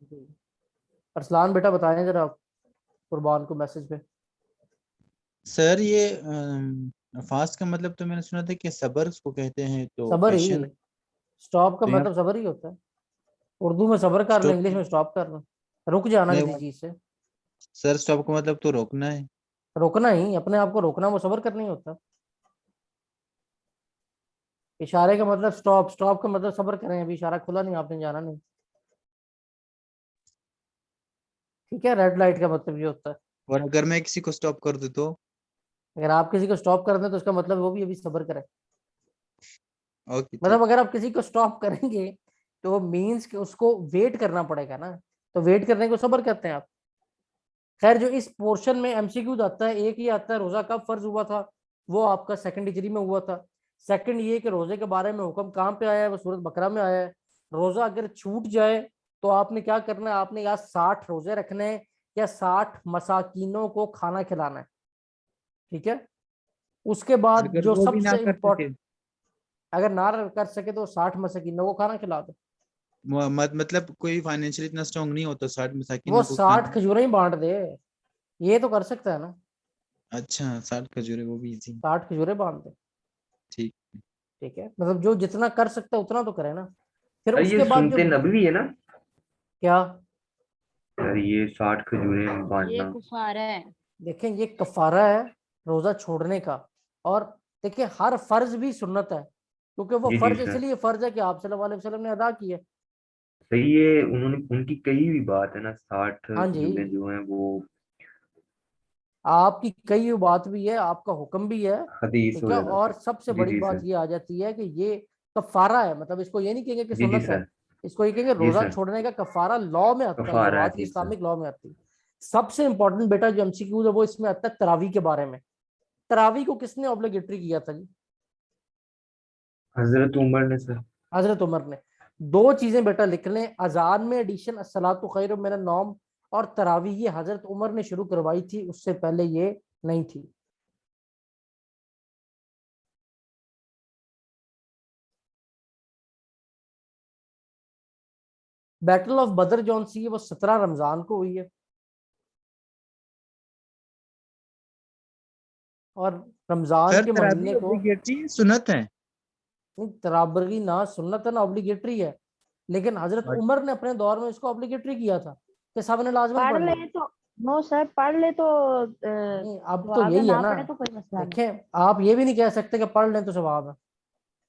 जी। अरसलान बेटा बताएं जरा कुर्बान को मैसेज पे। सर ये फास्ट का मतलब तो मैंने सुना था कि सबर उसको कहते हैं, तो सबर ही, पेशेंस। स्टॉप का तो यहाँ मतलब सबर ही होता है। उर्दू में सबर करना, स्टॉप, इंग्लिश में स्टॉप करना, रुक जाना नहीं किसी वो चीज से। सर स्टॉप का मतलब तो रोकना है। रोकना ही, अपने आप को रोकना, वो सबर करना ही होता है। इशारे का मतलब स्टॉप, स्टॉप का मतलब सबर करें, अभी इशारा खुला नहीं, आपने जाना नहीं। ठीक है, रेड लाइट का मतलब ये होता है। और अगर मैं किसी को स्टॉप कर दूं तो? अगर आप किसी को स्टॉप कर दें तो उसका मतलब वो भी अभी सबर करे। ओके मतलब ठीक। अगर आप किसी को स्टॉप करेंगे तो मीन्स कि उसको वेट करना पड़ेगा ना, तो वेट करने को सबर कहते हैं आप। खैर, जो इस पोर्शन में एमसीक्यू आता है, एक ही आता है रोजा कब फर्ज हुआ था, वो आपका सेकंड हिजरी में हुआ था। सेकंड ये कि रोजे के बारे में हुक्म कहाँ पे आया है, वो सूरत बकरा में आया है। रोजा अगर छूट जाए तो आपने क्या करना है, आपने या 60 रोजे रखने हैं या 60 मसाकीनों को खाना खिलाना है। ठीक है। उसके बाद अगर जो वो भी ना सबसे कर इम्पोर्टेंट, सके? अगर ना कर सके तो 60 मसाकीनों को खाना खिला दो। मतलब कोई फाइनेंशियली इतना स्ट्रांग नहीं होता 60 वो मसाकिनों को 60 खाना? खजूरें ही बांट दे, ये तो कर सकता है ना। अच्छा, 60 खजूरे, वो भी इजी। 60 खजूरें बांट दे। ठीक। ठीक है, मतलब जो जितना कर सकता है उतना तो करे ना। फिर अरे ये उसके बाद जो सुनते नबवी है ना? क्या, यार ये 60 खजूरें ये बांटना। कुफारा है। देखें ये कफारा है रोजा छोड़ने का। और देखिए हर फर्ज भी सुन्नत है, क्योंकि वो जी जी फर्ज सर। इसलिए फर्ज है कि आप सल्लल्लाहु अलैहि वसल्लम ने अदा किया। सही है, उन्होंने उनकी कही हुई बात है ना, 60 हाँ जी, खजूरें जो हैं वो आपकी कई बात भी है, आपका हुक्म भी है। हदीस ठीक है, वगैरह और से। सबसे जी बड़ी जी बात सर। ये आ जाती है कि ये कफारा है, मतलब इसको ये नहीं कहेंगे कि जी जी सुन्नत है, सर। इसको ये कहेंगे जी रोजा सर। छोड़ने का कफारा। लॉ में आता है, ये कफारा है, बात जी सर। इस्लामिक लॉ में आती है। सबसे इंपॉर्टेंट बेटा जो एमसीक्यू है वो इसमें आता है तरावी के बारे में। तरावी को किसने ऑब्लिगेटरी किया था जी? हजरत उमर ने सर। हजरत उमर ने। दो चीजें बेटा लिख लें, अजान में एडिशन अस्सलातु खैरुम मिनन नौम, और तरावी ये हजरत उमर ने शुरू करवाई थी, उससे पहले ये नहीं थी। बैटल ऑफ बदर जौन सी है वो 17 रमजान को हुई है। और रमजान सर के तराबी महीने को, ऑब्लिगेटरी सुन्नत है? नहीं तराबरी ना सुन्नत है ना ऑब्लिगेटरी है, लेकिन हजरत उमर ने अपने दौर में इसको ऑब्लिगेटरी किया था कि सब ने लाजमन पढ़ पढ़नी है। ले तो, नो सर पढ़ ले तो नहीं, अब तो तो अगर यही है ना ना। पढ़े तो कोई मसला नहीं। देखें, आप ये भी नहीं कह सकते कि पढ़ लें तो सवाब है।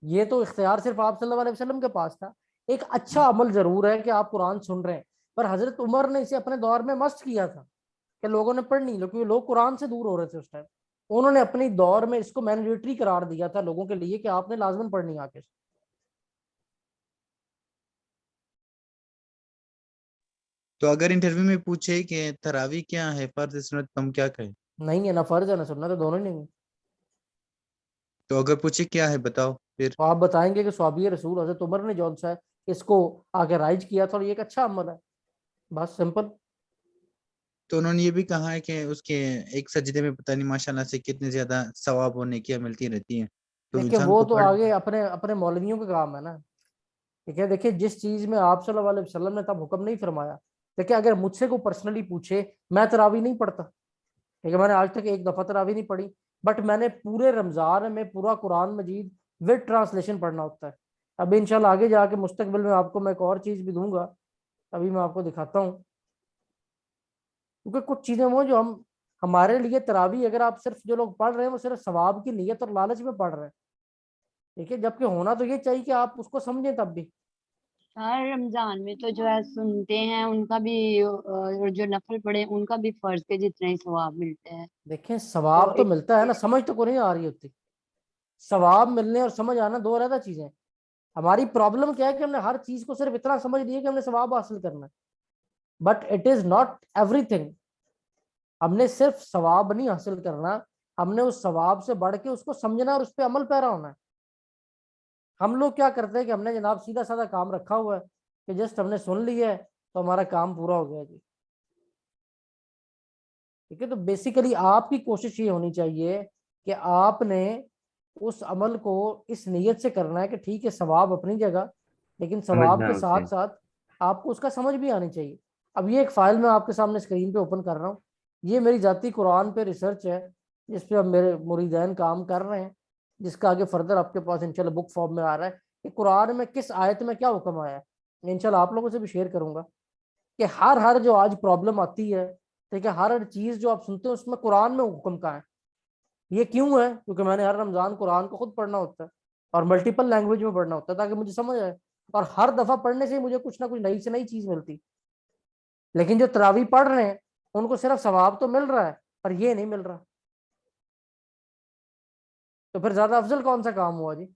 ये तो इख्तियार सिर्फ आप सल्लल्लाहु अलैहि वसल्लम के पास था। एक अच्छा अमल जरूर है कि आप कुरान सुन रहे हैं, पर हजरत उमर ने इसे अपने दौर में मस्त किया था कि लोगों ने पढ़नी, क्योंकि लोग कुरान से दूर हो रहे थे उस टाइम। उन्होंने अपने दौर में इसको मैंडेटरी करार दिया था लोगों के लिए कि आपने लाजमन पढ़नी आके। तो अगर इंटरव्यू में पूछे कि तरावी क्या है, फर्ज सुन्नत, तो हम क्या कहें? नहीं है ना, फर्ज है ना सुनना, तो दोनों ही नहीं है। तो अगर पूछे क्या है बताओ फिर? तो आप बताएंगे कि स्वाबी रसूल हजरत उमर ने जौन सा है इसको आगे राइज किया था और ये एक अच्छा अमल है, बस सिंपल। तो उन्होंने ये भी कहा है कि उसके एक सजदे में पता नहीं माशाल्लाह से कितने ज्यादा सवाब होने की मिलती रहती है, तो देखिए इंसान वो को तो पढ़ आगे लेना। अपने अपने मौलवियों का काम है ना। ठीक है, देखिए जिस चीज में आप सल्लल्लाहु अलैहि वसल्लम ने तब हुक्म नहीं फरमाया। देखिए अगर मुझसे को पर्सनली पूछे, मैं तरावी नहीं पढ़ता। ठीक है, मैंने आज तक एक दफा तरावी नहीं पढ़ी, बट मैंने पूरे रमजान में पूरा कुरान मजीद विद ट्रांसलेशन पढ़ना होता है। अब इंशाल्लाह आगे जाके मुस्तकबिल में आपको मैं एक और चीज भी दूंगा, अभी मैं आपको दिखाता हूँ। क्योंकि कुछ चीजें वो जो हम, हमारे लिए तरावी अगर आप सिर्फ जो लोग पढ़ रहे हैं वो सिर्फ सवाब की नीयत और लालच में पढ़ रहे हैं। ठीक है, जबकि होना तो ये चाहिए कि आप उसको समझें तब भी। हर रमजान में तो जो है सुनते हैं उनका भी और जो नफल पढ़े उनका भी फर्ज के जितना ही सवाब मिलते हैं। देखें तो सवाब तो मिलता है ना, इसलिए समझ तो को नहीं आ रही होती। सवाब मिलने और समझ आना दो अलग चीजें। हमारी प्रॉब्लम क्या है कि हमने हर चीज को सिर्फ इतना समझ लिया कि हमने सवाब हासिल करना है, but it is not everything. हमने सिर्फ सवाब नहीं हासिल करना, हमने उस सवाब से बढ़ के उसको समझना और उस पर अमल पैरा होना है। हम लोग क्या करते हैं कि हमने जनाब सीधा साधा काम रखा हुआ है कि जस्ट हमने सुन लिया है तो हमारा काम पूरा हो गया जी। ठीक है, तो बेसिकली आपकी कोशिश ये होनी चाहिए कि आपने उस अमल को इस नीयत से करना है कि ठीक है सवाब अपनी जगह, लेकिन सवाब समझना के है उसे। साथ साथ आपको उसका समझ भी आनी चाहिए। अब ये एक फाइल मैं आपके सामने स्क्रीन पे ओपन कर रहा हूँ, ये मेरी जाती कुरान पे रिसर्च है जिस पे अब मेरे मुरीदैन काम कर रहे हैं, जिसका आगे फर्दर आपके पास इंशाल्लाह बुक फॉर्म में आ रहा है कि कुरान में किस आयत में क्या हुक्म आया है। इंशाल्लाह आप लोगों से भी शेयर करूंगा कि हर जो आज प्रॉब्लम आती है, ठीक है, हर चीज जो आप सुनते हो उसमें कुरान में हुक्म का है। ये क्यों है? क्योंकि मैंने हर रमजान कुरान को खुद पढ़ना होता है और मल्टीपल लैंग्वेज में पढ़ना होता है ताकि मुझे समझ आए, और हर दफा पढ़ने से मुझे कुछ ना कुछ नई से नई चीज मिलती। लेकिन जो तरावी पढ़ रहे हैं उनको सिर्फ सवाब तो मिल रहा है पर ये नहीं मिल रहा, तो फिर ज्यादा अफजल कौन सा काम हुआ जी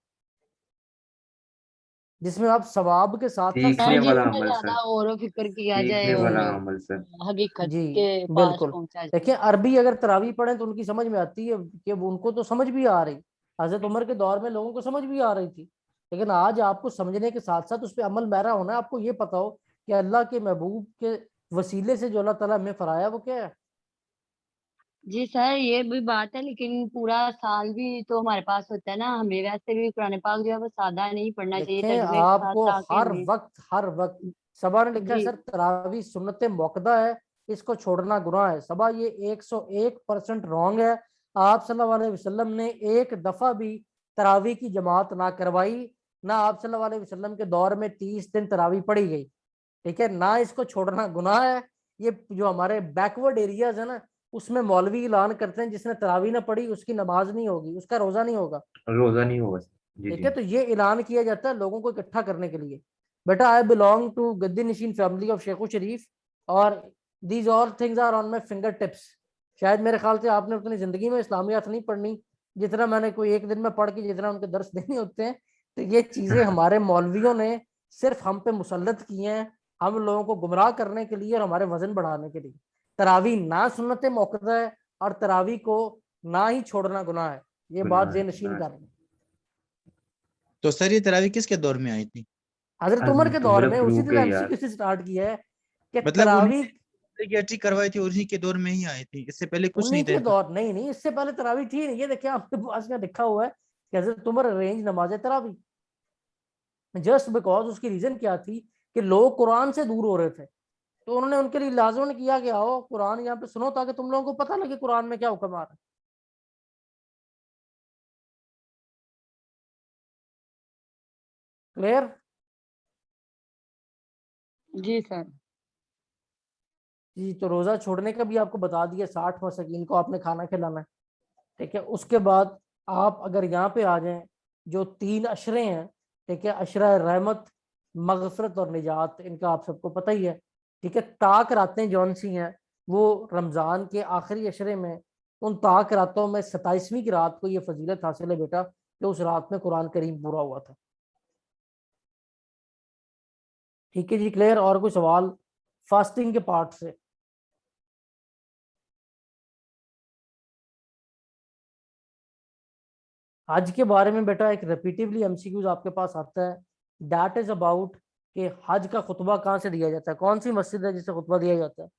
जिसमें आप सवाब के साथ साथ सीखने सर समझ। वाला जिसमें अमल ज्यादा सर, गौर व फिक्र किया जाए सीखने वाला और अमल सर। हकीकत जी के पास बिल्कुल। पहुंचा जाए। देखिए अरबी अगर तरावी पढ़े तो उनकी समझ में आती है कि वो उनको तो समझ भी आ रही, हजरत उमर के दौर में लोगों को समझ भी आ रही थी। लेकिन आज आपको समझने के साथ साथ उस पर अमल मैरा होना है। आपको ये पता हो कि अल्लाह के महबूब के वसीले से जो अल्लाह ताला हमें फराया वो क्या है। जी सर, ये भी बात है, लेकिन पूरा साल भी तो हमारे पास होता है ना। हमें वैसे भी कुरान पाक जो है वो सादा नहीं पढ़ना चाहिए, देखें तर्जुमे के साथ आपको ताकि हमें। हर वक्त सबा ने लिखा है जी सर तरावी सुन्नत मौकदा है, इसको छोड़ना गुनाह है। सबा ये 101% रॉन्ग है। आप सल्लल्लाहु अलैहि वसल्लम ने एक दफा भी तरावी की जमात ना करवाई, ना आप सल्लल्लाहु अलैहि वसल्लम के दौर में 30 दिन तरावी पढ़ी गई, ठीक है ना। इसको छोड़ना गुनाह है। ये जो हमारे बैकवर्ड एरियाज है ना उसमें मौलवी ऐलान करते हैं जिसने तरावी ना पढ़ी उसकी नमाज नहीं होगी, उसका रोजा नहीं होगा, रोजा नहीं होगा सर। जी ठीक जी। है। तो ये ऐलान किया जाता है लोगों को इकट्ठा करने के लिए। बेटा I belong to Gaddi Nashin family of Shekhu Sharif और these all things are on my fingertips. शायद मेरे ख्याल से आपने अपनी जिंदगी में इस्लामियात नहीं पढ़नी जितना मैंने कोई एक दिन में पढ़ के जितना उनके दर्स देने होते हैं। तो ये चीजें हमारे मौलवियों ने सिर्फ हम पे मुसल्लत की हैं, हम लोगों को गुमराह करने के लिए और हमारे वजन बढ़ाने के लिए। तरावी ना सुन्नत मौक़दा है और तरावी को ना ही छोड़ना गुनाह है, ये बात गुनाह है, ज़हन-नशीन गुनाह कर है। लें। तो सर ये तरावी किसके दौर में आई थी? हजरत उमर के हजरत दौर उमर में उसी फारूक दिन है यार। एमसीक्यू से स्टार्ट किया है कि मतलब तरावी। उन्हीं करवाई थी, उन्हीं के दौर में ही आई थी, इससे पहले कुछ उन्हीं नहीं था के इनका। दौर नहीं नहीं इससे पहले तरावी थी नहीं। ये देखिए आपके पास में लिखा हुआ है कि हजरत उमर अरेंज नमाज तरावी, जस्ट बिकॉज उसकी रीजन क्या थी कि लोग कुरान से दूर हो रहे थे, तो उन्होंने उनके लिए लाजमन किया कि आओ कुरान यहाँ पे सुनो ताकि तुम लोगों को पता लगे कुरान में क्या हुक्म आ रहा है। क्लियर? जी सर। जी तो रोजा छोड़ने का भी आपको बता दिया, 60 मसाकीन को आपने खाना खिलाना है, ठीक है। उसके बाद आप अगर यहाँ पे आ जाएं, जो 3 अशरे हैं, ठीक है, अशरा रहमत, मगफरत और निजात, इनका आप सबको पता ही है, ठीक है। ताक रातें जौन सी हैं वो रमज़ान के आखिरी अशरे में, उन ताक रातों में 27वीं की रात को ये फजीलत हासिल है बेटा कि उस रात में कुरान करीम पूरा हुआ था। ठीक है जी, क्लियर? और कोई सवाल फास्टिंग के पार्ट से? हज के बारे में बेटा एक रिपीटिवली एमसीक्यूज आपके पास आता है, दैट इज अबाउट कि हज का खुतबा कहाँ से दिया जाता है, कौन सी मस्जिद है जिसे खुतबा दिया जाता है?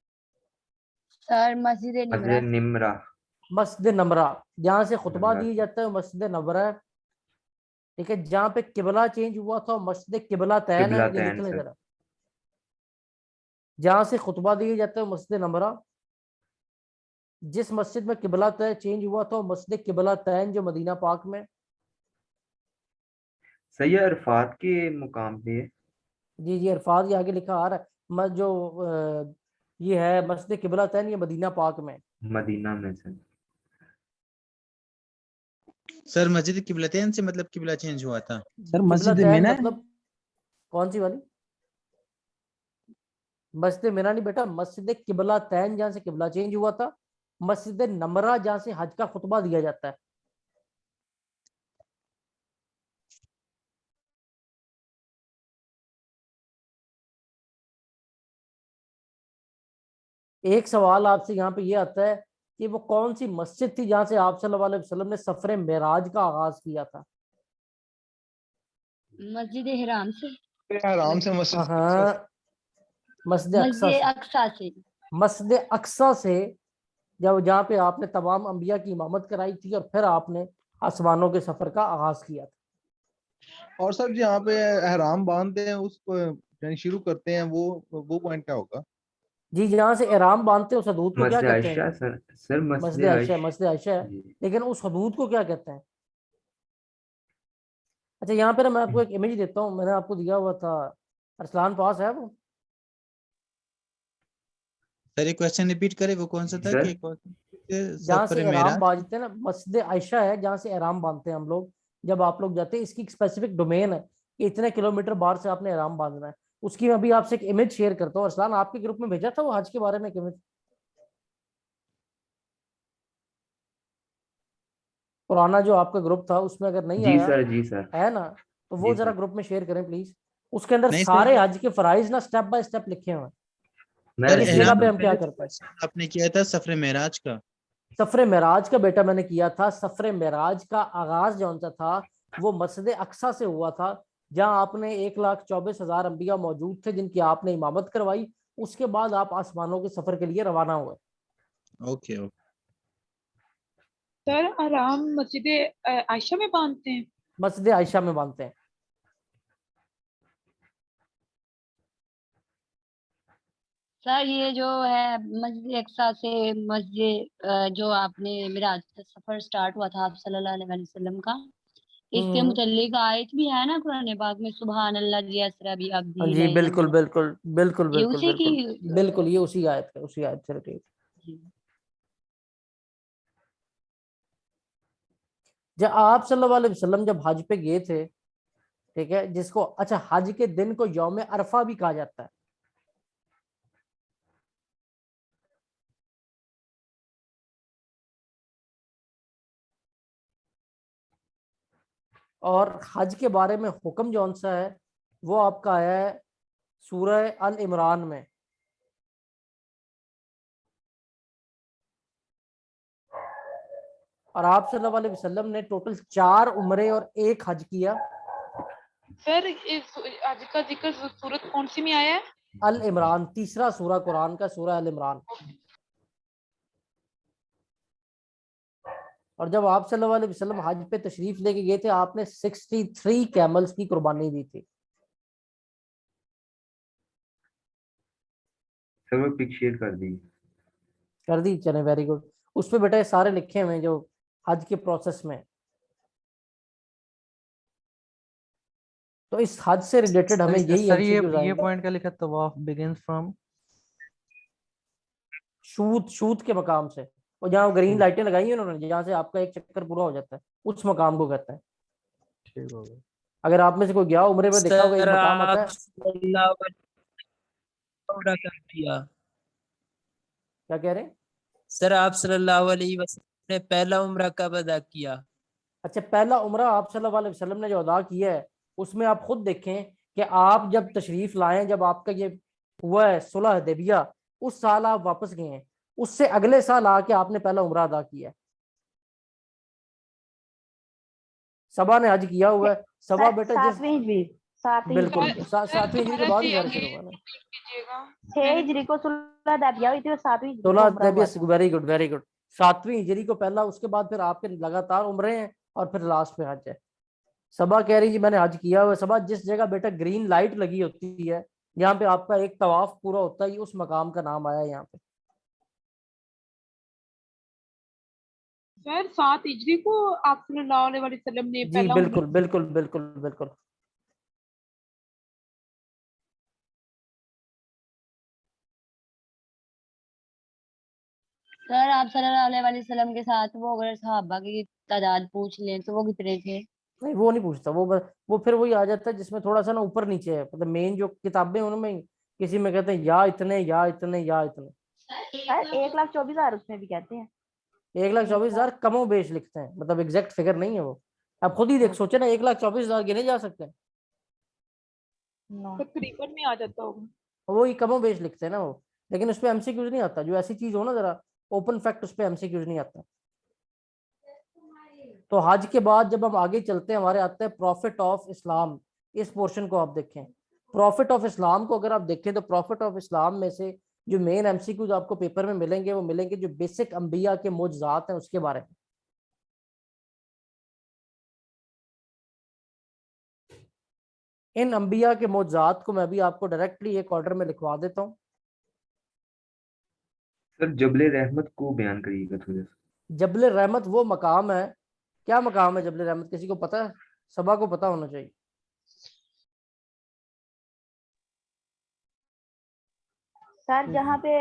सर मस्जिद निमरा मस्जिद से। निमरा। मस्जिद नमरा, जहाँ से खुतबा निमरा दिया से। जाता है मस्जिद नमरा है, ठीक है। जहाँ पे किबला चेंज हुआ था मस्जिद किबला तैन है, किबला ये लिख तैन लें सर। जरा। जहाँ से खुतबा दिया जाता है मस्जिद नमरा, जिस मस्जिद में किबला तय चेंज हुआ था मस्जिद किबला तैन जो मदीना पाक में। सही है, अरफात के मुकाम पे है। जी जी अल्फाज ये आगे लिखा आ रहा है, जो ये है मस्जिद किबला तैन ये मदीना पाक में। मदीना में सर। सर मस्जिद किबलतैन से मतलब किबला चेंज हुआ था? सर किबला मस्जिद तैन में ना मतलब कौन सी वाली? मस्जिद मिना नहीं बेटा, मस्जिद किबला तैन जहाँ से किबला चेंज हुआ था, मस्जिद नमरा जहाँ से हज का खुतबा दिया जाता है। एक सवाल आपसे यहाँ पे ये आता है कि वो कौन सी मस्जिद थी जहाँ से आप सल्लल्लाहु अलैहि वसल्लम ने सफर मेराज का आगाज किया था? मस्जिद हराम से। आराम से मस्जिद हाँ, मस्जिद अक्सा मस्जिद से। अक्सा से। मस्जिद अक्सा से, जब जहाँ पे आपने तमाम अंबिया की इमामत कराई थी और फिर आपने आसमानों के सफर का आगाज किया था। और सर जहाँ पे एहराम बांधते हैं उसको यानी शुरू करते हैं वो पॉइंट क्या होगा? जी जहाँ से एहराम बांधते हैं उस हदूद को क्या मस्जिद कहते हैं आयशा जी? सर मस्जिद आयशा, मस्जिद आयशा है, जी लेकिन उस हदूद को क्या कहते हैं? अच्छा यहाँ पे ना मैं आपको एक इमेज देता हूँ, मैंने आपको दिया हुआ था, अरसलान पास है वो? सर ये क्वेश्चन रिपीट करे, वो कौन सा था सर कि जहाँ से सफर एहराम मेराज? बांधते हैं ना, मस्जिद आयशा है जहाँ से एहराम बांधते हैं हम लोग। जब आप लोग जाते हैं, इसकी एक स्पेसिफिक डोमेन है कि इतने किलोमीटर बाहर से आपने एहराम बांधना है। उसकी मैं अभी आपसे एक इमेज शेयर करता हूँ। अरसलान आपके ग्रुप में भेजा था वो हज के बारे में एक इमेज, पुराना जो आपका ग्रुप था उसमें अगर नहीं आया जी सर है ना, तो वो जी जरा सर। ग्रुप में शेयर करें प्लीज। उसके अंदर नहीं सारे सर, हज के फराइज ना स्टेप बाय स्टेप लिखे हुए हैं मैं कि सर इस भेज जगह एहराम पे दूँ? से हम क्या पहले जो करते हैं। क्वेश्चन आपने किया था सफर मेराज का, सफरे मेराज का बेटा मैंने किया था। सफरे मेराज का आगाज जौन सा था वो मस्जिद अक्सा से हुआ था, जहां आपने 1,24,000 अंबिया मौजूद थे जिनकी आपने इमामत करवाई। उसके बाद आप आसमानों के सफर के लिए रवाना हुए। Okay okay. सर आराम मस्जिद आयशा में बांधते हैं? मस्जिद आयशा में बांधते हैं। सर ये जो है मस्जिद अक्सा से मस्जिद जो आपने मिराज का सफर स्टार्ट हुआ था आप सल्लल्लाहु अलैहि वसल्लम का, इसके हम्म। मुतल्लिक आयत भी है ना कुरान पाक में, सुबहान अल्लाह जी असरा भी हाँ अब्दी जी लैलन बिल्कुल बिल्कुल बिल्कुल ये बिल्कुल उसी की बिल्कुल बिल्कुल, ये उसी आयत है, उसी आयत से रिलेटेड। जी। जब आप सल्लल्लाहु अलैहि वसल्लम जब हज पे गए थे, ठीक है, जिसको अच्छा हज के दिन को यौम अरफा भी कहा जाता है। और हज के बारे में हुक्म जौन सा है वो आपका आया है सूरह अल इमरान में। और आप सल्लल्लाहु अलैहि वसल्लम ने टोटल 4 उम्रे और 1 हज किया। सर इस आज का जिक्र सूरत कौन सी में आया है? अल इमरान, तीसरा सूरा कुरान का, सूरह अल इमरान। और जब आप सल्लल्लाहु अलैहि वसल्लम हज पे तशरीफ लेके गए थे, आपने 63 कैमल्स की कुर्बानी दी थी। सर वो पिक शेयर कर दी। कर दी, चले वेरी गुड। उस पे बेटा ये सारे लिखे हुए हैं जो हज के प्रोसेस में। तो इस हज से रिलेटेड हमें सर यही सर एमसीक्यूज ये आएंगे। पॉइंट का लिखा तवाफ बिगिंस फ्रॉम। शूत शूत के मकाम से, और जहाँ ग्रीन लाइटें लगाई हैं उन्होंने, जहाँ से आपका एक चक्कर पूरा हो जाता है, उस मकाम को कहते हैं। ठीक हो गया। अगर आप में से कोई गया उम्रे में, देखा होगा एक सर मकाम आता आप है। सल्लल्लाहु अलैहि उम्रा कर दिया। क्या कह रहे हैं? सर आप सल्लल्लाहु अलैहि वसल्लम ने पहला उम्रा कब अदा किया? अच्छा, पहला उम्रा आप सल्लल्लाहु अलैहि वसल्लम ने जो अदा किया है, उसमें आप खुद देखें कि आप जब तशरीफ लाए, जब आपका ये हुआ है सुलह हुदैबिया, उस साल आप वापस गए हैं, उससे अगले साल आके आपने पहला उम्रा अदा किया है। सबा ने हज किया हुआ है। सबा बेटा जिस, सातवीं हिजरी, सातवीं बिल्कुल हिजरी। सर 7वीं हिजरी के दोबारा बाद ही से ज़ाहिर आगे शुरू हुआ ना। रिपीट कीजिएगा। 6 हिजरी को सुलह हुदैबिया हुई थी और 7वीं हिजरी सोलह को उम्रा हुआ हुदैबिया, था। Very good very good. 7वीं हिजरी को पहला, उसके बाद फिर आपके लगातार उम्रे हैं, और फिर लास्ट में हज है। सबा कह रही जी मैंने हज किया हुआ है। सबा जिस जगह बेटा ग्रीन लाइट लगी होती है, यहाँ पे आपका एक तवाफ पूरा होता है, उस मकाम का नाम आया है यहाँ पे। सर 7 हिजरी को आप सल्लल्लाहु अलैहि वसल्लम ने जी पहला उम्रा बिल्कुल बिल्कुल बिल्कुल बिल्कुल। सर आप सल्लल्लाहु अलैहि वसल्लम के साथ वो अगर सहाबा की तादाद पूछ लें तो वो कितने थे? नहीं वो नहीं पूछता, वो फिर वही आ जाता है जिसमें थोड़ा सा ना ऊपर नीचे है, मतलब मेन जो किताबें हैं उनमें किसी में कहते हैं या इतने या इतने या इतने। सर 1,24,000 उसमें भी कहते हैं। 1,24,000 कमो बेश लिखते हैं, मतलब एग्जैक्ट फिगर नहीं है वो। आप खुद ही देख सोचे ना, 1,24,000 गिने जा सकते हैं, नो तकरीबन में आ जाता होगा। वो ही कमो बेश लिखते हैं ना वो। लेकिन उस पर एमसीक्यूज नहीं आता, जो ऐसी चीज हो ना जरा ओपन फैक्ट, उस पर एमसीक्यूज नहीं आता। तो हज के बाद जब हम आगे चलते हैं, हमारे आते हैं प्रॉफिट ऑफ इस्लाम। इस पोर्शन को आप देखें, प्रॉफिट ऑफ इस्लाम को अगर आप देखें तो प्रॉफिट ऑफ इस्लाम में से जो मेन एमसीक्यूज आपको पेपर में मिलेंगे, वो मिलेंगे जो बेसिक अंबिया के मोजज़ात हैं उसके बारे में। इन अंबिया के मोजज़ात को मैं भी आपको डायरेक्टली एक ऑर्डर में लिखवा देता हूँ। सर जबले रहमत को बयान करिएगा थोड़ा सा। जबल रहमत वो मकाम है, क्या मकाम है जबल रहमत, किसी को पता है? सबा को पता होना चाहिए। सर जहाँ पे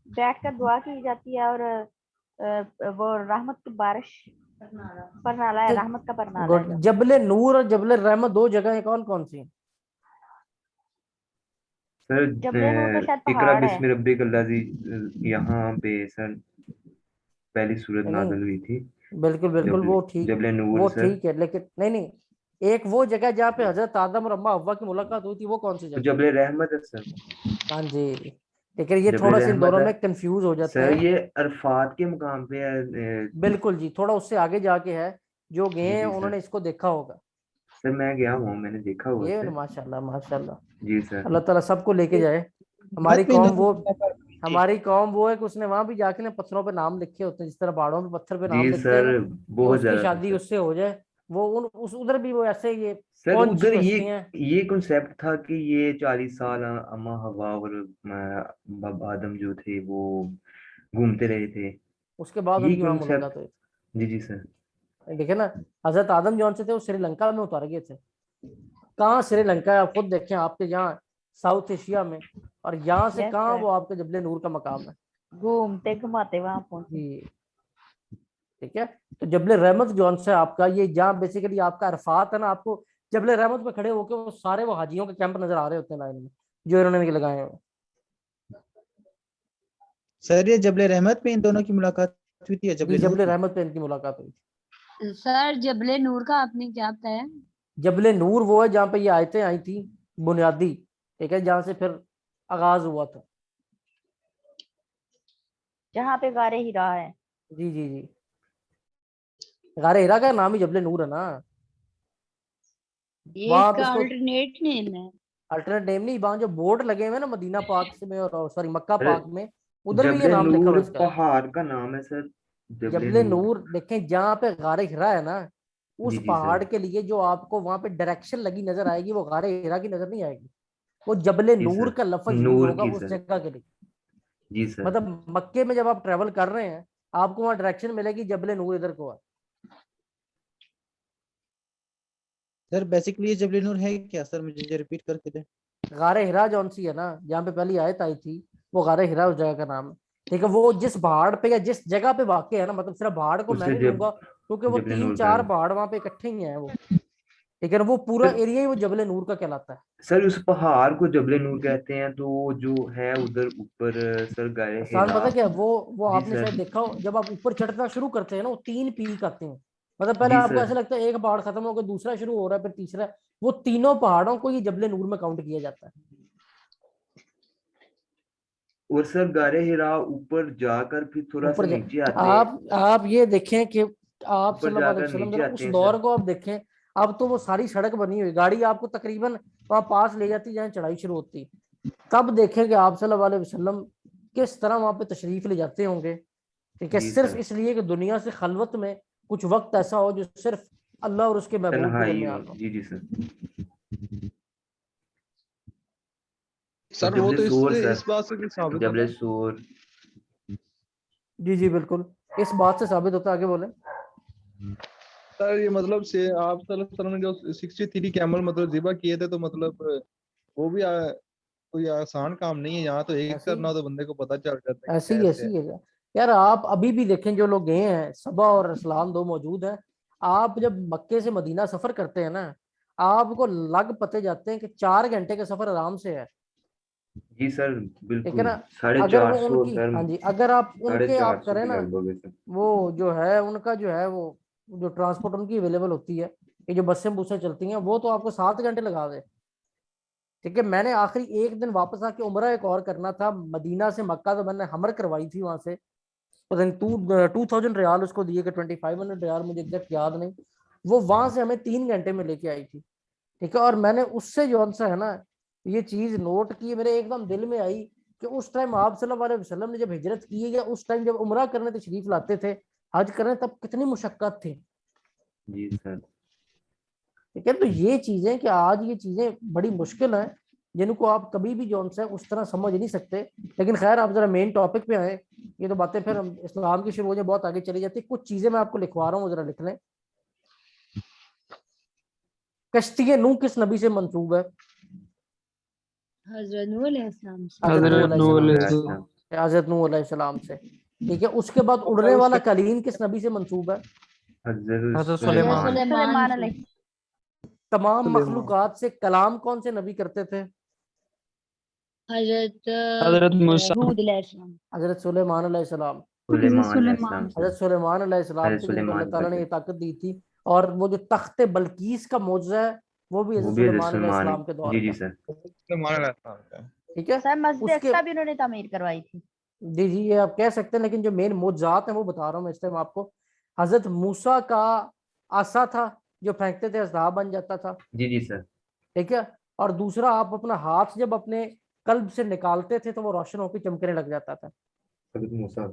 बैठकर दुआ की जाती है और वो रहमत की बारिश परनाला है, रहमत का परनाला है। जबल नूर और जबल रहमत दो जगह कौन कौन सी हैं? सर जबले नूर तो शायद इकरा पहाड़ है। बिस्मि रब्बिकल लज़ी, यहाँ पे सर पहली सूरत नहीं, नाज़िल हुई थी। बिल्कुल बिल्कुल वो ठीक, जबले नूर वो सर। ठीक है, लेकिन नहीं, एक वो जगह जहाँ पे हजरत आदम और अम्मा हव्वा की मुलाकात हुई थी, वो कौन सी तो जगह? जबले रहमत है सर। हाँ जी, लेकिन ये जबले थोड़ा सा इन रहमत दोनों है में कंफ्यूज हो जाते सर, हैं। ये अरफात के मुकाम पे है। बिल्कुल जी, थोड़ा उससे आगे जाके है, जो गए हैं जी सर। उन्होंने इसको देखा होगा। सर मैं गया हूँ, मैंने देखा हुआ ये सर। माशाल्लाह माशाल्लाह, जी सर। अल्लाह ताला सबको लेके जाए। हमारी रहमत में इन कौम दोनों वो की मुलाकात हुई थी। हमारी कौम वो है कि उसने वहां भी जाके ना पत्थरों पे नाम लिखे होते हैं, जिस तरह पहाड़ों पे पत्थर पे नाम जी लिखते हैं सर, ना, कि बहुत उसकी ज्यादा था शादी सर। उससे हो जाए। वो उन उस उधर भी वो ऐसे ये सर कौन सी उधर बस्तियां। ये कॉन्सेप्ट था कि ये 40 साल अम्मा हवा और बाबा आदम जो थे वो घूमते रहे थे। उसके बाद ये उनकी वहां मुलाकात कॉन्सेप्ट। हुई। जी जी सर। देखे ना, हजरत आदम जौन से थे वो श्रीलंका में उतारे गए थे। कहाँ श्रीलंका है, आप खुद देखें, आपके यहाँ साउथ एशिया में, और यहाँ से यस कहाँ सर, वो आपके जबले नूर का मकाम है। घूमते घुमाते वहां पहुंचे। जी, ठीक है। तो जबले रहमत जौन से आपका ये जहाँ बेसिकली आपका अरफात है ना, आपको जबले रहमत पे खड़े होकर वो सारे वो हाजियों के कैंप नजर आ रहे होते हैं लाइन में, जो इन्होंने लगाए हैं। सर ये जबले रहमत में इन दोनों की मुलाकात हुई थी या जी, जबले नूर जबले में? रहमत पे इनकी मुलाकात हुई थी। सर जबले नूर का आपने क्या बताया? जबले नूर वो है जहाँ पे ये आयतें आई थी बुनियादी, ठीक है, जहाँ से फिर आगाज हुआ था। जहाँ पे गारे हिरा है। जी जी जी, गारे हिरा का नाम ही जबले नूर है ना। ये वहां आप इसका इसको अल्टरनेट नेम है। अल्टरनेट नेम नहीं, वहां जो बोर्ड लगे हुए हैं ना मदीना पाक से में और सॉरी मक्का अरे पाक में, उधर भी ये जबले नाम लिखा हुआ नूर है इसका। पहाड़ का नाम है सर। जबले जबले नूर। नूर देखें, जहाँ पे गारे हिरा है ना, जी उस जी पहाड़ सर। के लिए जो आपको वहां पे डायरेक्शन लगी नजर आएगी, वो गारे हिरा की नजर नहीं आएगी, वो जबले जी नूर सर। का लफ्ज यूज नूर होगा की उस सर। जगह के लिए। जी सर। मतलब मक्के में जब आप ट्रेवल कर रहे हैं, आपको वहां डायरेक्शन मिलेगी जबले नूर इधर को है। सर बेसिकली ये जबले नूर है क्या सर, मुझे रिपीट करके दें। गारे हिरा जौन सी है ना, जहाँ पे पहली आयत आई थी, वो गारे हिरा उस जगह का नाम है। ठीक है, वो जिस पहाड़ पे या जिस जगह पे वाक़ई है ना, मतलब सिर्फ पहाड़ को मैं उसे नहीं लूंगा, क्योंकि वो जबले तीन नूर चार का। पहाड़ वहां पे इकट्ठे ही हैं वो। ठीक है ना, वो पूरा सर एरिया ही वो जबले नूर का कहलाता है। सर उस पहाड़ को जबले नूर कहते हैं, तो जो है उधर ऊपर सर गारे एहसान हिरा। पता क्या है? वो जी आपने सर। शायद देखा हो, जब आप ऊपर चढ़ना शुरू करते हैं ना, वो 3 पीक आते हैं। मतलब पहले जी आपको सर। ऐसा लगता है एक पहाड़ खत्म हो गया, दूसरा शुरू हो रहा है, फिर तीसरा। वो तीनों पहाड़ों को ये जबले नूर में काउंट किया जाता है। और सर गारे हिरा ऊपर जाकर फिर थोड़ा सा ऊपर जा नीचे आते हैं। आप ये देखें कि आप ऊपर सल्लल्लाहु अलैहि जाकर वसल्लम नीचे जरा आते उस हैं दौर सर। को आप देखें। अब तो वो सारी सड़क बनी हुई, गाड़ी आपको तकरीबन वहां पास ले जाती जहाँ चढ़ाई शुरू होती। तब देखें कि आप सल्लल्लाहु अलैहि वसल्लम किस तरह वहां पे तशरीफ ले जाते होंगे। ठीक है, जी सिर्फ सर। इसलिए कि दुनिया से खलवत में कुछ वक्त ऐसा हो जो सिर्फ अल्लाह और उसके महबूब के तन्हाई हो। दरमियान हो। जी जी सर। और सर वो जबले तो सोर इससे सर। इस बात से भी साबित होता जबले है। सोर। जी जी बिल्कुल, इस बात से साबित होता है, आगे बोले। सर ये मतलब से आप सल्लल्लाहु अलैहि वसल्लम ने जो 63 कैमल मतलब ज़िबा किए थे, तो मतलब वो भी कोई आसान काम नहीं है। यहाँ तो एक ऐसे ही करना हो तो बंदे को पता चल जाता है कि ऐसे ही कैसे ऐसे है। ही है यार। आप अभी भी देखें, जो लोग गए हैं, सबा और इस्लाम दो मौजूद हैं। आप जब मक्के से मदीना सफर करते हैं ना, आपको लग पते जाते हैं कि 4 घंटे का सफर आराम से है। जी सर। ठीक है बिल्कुल ना, अगर वो 450 उनकी, सर। हाँ जी, अगर आप साढ़े उनके चार आप सौ करें के ना, लगभग है सर। वो जो है उनका जो है वो जो ट्रांसपोर्ट उनकी अवेलेबल होती है, ये जो बसें बुसें चलती हैं, वो तो आपको 7 घंटे लगा दे। ठीक है, मैंने आखिरी एक दिन वापस आके उम्रा एक और करना था मदीना से मक्का, तो मैंने हमर करवाई थी वहां से। पता नहीं 2000 रियाल उसको दिए कि 2500 रियाल, मुझे एग्जैक्ट याद नहीं। वो वहां से हमें 3 घंटे में लेके आई थी। ठीक है, और मैंने उससे जो सा है ना, ये चीज नोट की, मेरे एकदम दिल में आई कि उस टाइम आप सल्लल्लाहु अलैहि वसल्लम ने जब हिजरत की है, या उस टाइम जब उम्रा करने तशरीफ लाते थे, हज करने, तब कितनी मुशक्कत थी। जी सर। ठीक है, तो ये चीजें कि आज ये चीजें बड़ी मुश्किल हैं, जिनको आप कभी भी जो है उस तरह समझ नहीं सकते। लेकिन खैर, आप जरा मेन टॉपिक पे आए ये तो बातें फिर इस्लाम की शुरू हो जाए बहुत आगे चली जाती है। कुछ चीजें मैं आपको लिखवा रहा हूँ, जरा लिख लें। कश्ती नूह किस नबी से मंसूब है? हजरत नूह अलैहिस्सलाम से। हजरत नूह अलैहिस्सलाम। हजरत नूह अलैहिस्सलाम से। ठीक है, उसके बाद और उड़ने वाला उसका कलीन किस नबी से मंसूब है? हजरत हजरत सुलेमान। सुलेमान। सुलेमान सुलेमान से। तमाम सुलेमान। मखलूकात से कलाम कौन से नबी करते थे? हजरत हजरत मूसा। हूद अलैहिस्सलाम। हजरत सुलेमान अलैहिस्सलाम। सुलेमान अलैहिस्सलाम से। हजरत सुलेमान अलैहिस्सलाम हजरत को जिनको अल्लाह सुलेमान ताला ने करते ये ताकत दी थी। और वो जो तख्ते बल्कीस का मौजज़ा है वो भी वो हजरत भी हजरत सुलेमान सुलेमान। अलैहिस्सलाम के दौर जी जी का। सर। सुलेमान अलैहिस्सलाम का। ठीक है, सर मस्जिद उसके अक्सा भी उन्होंने तामीर करवाई थी। जी जी ये आप कह सकते हैं, लेकिन जो मेन मौजज़ात हैं वो बता रहा हूँ मैं इस टाइम आपको। हजरत मूसा का आसा था जो फेंकते थे अज़दा बन जाता था। जी जी सर। ठीक है, और दूसरा आप अपना हाथ जब अपने कल्ब से निकालते थे तो वो रोशन होकर चमकने लग जाता था। हजरत मूसा।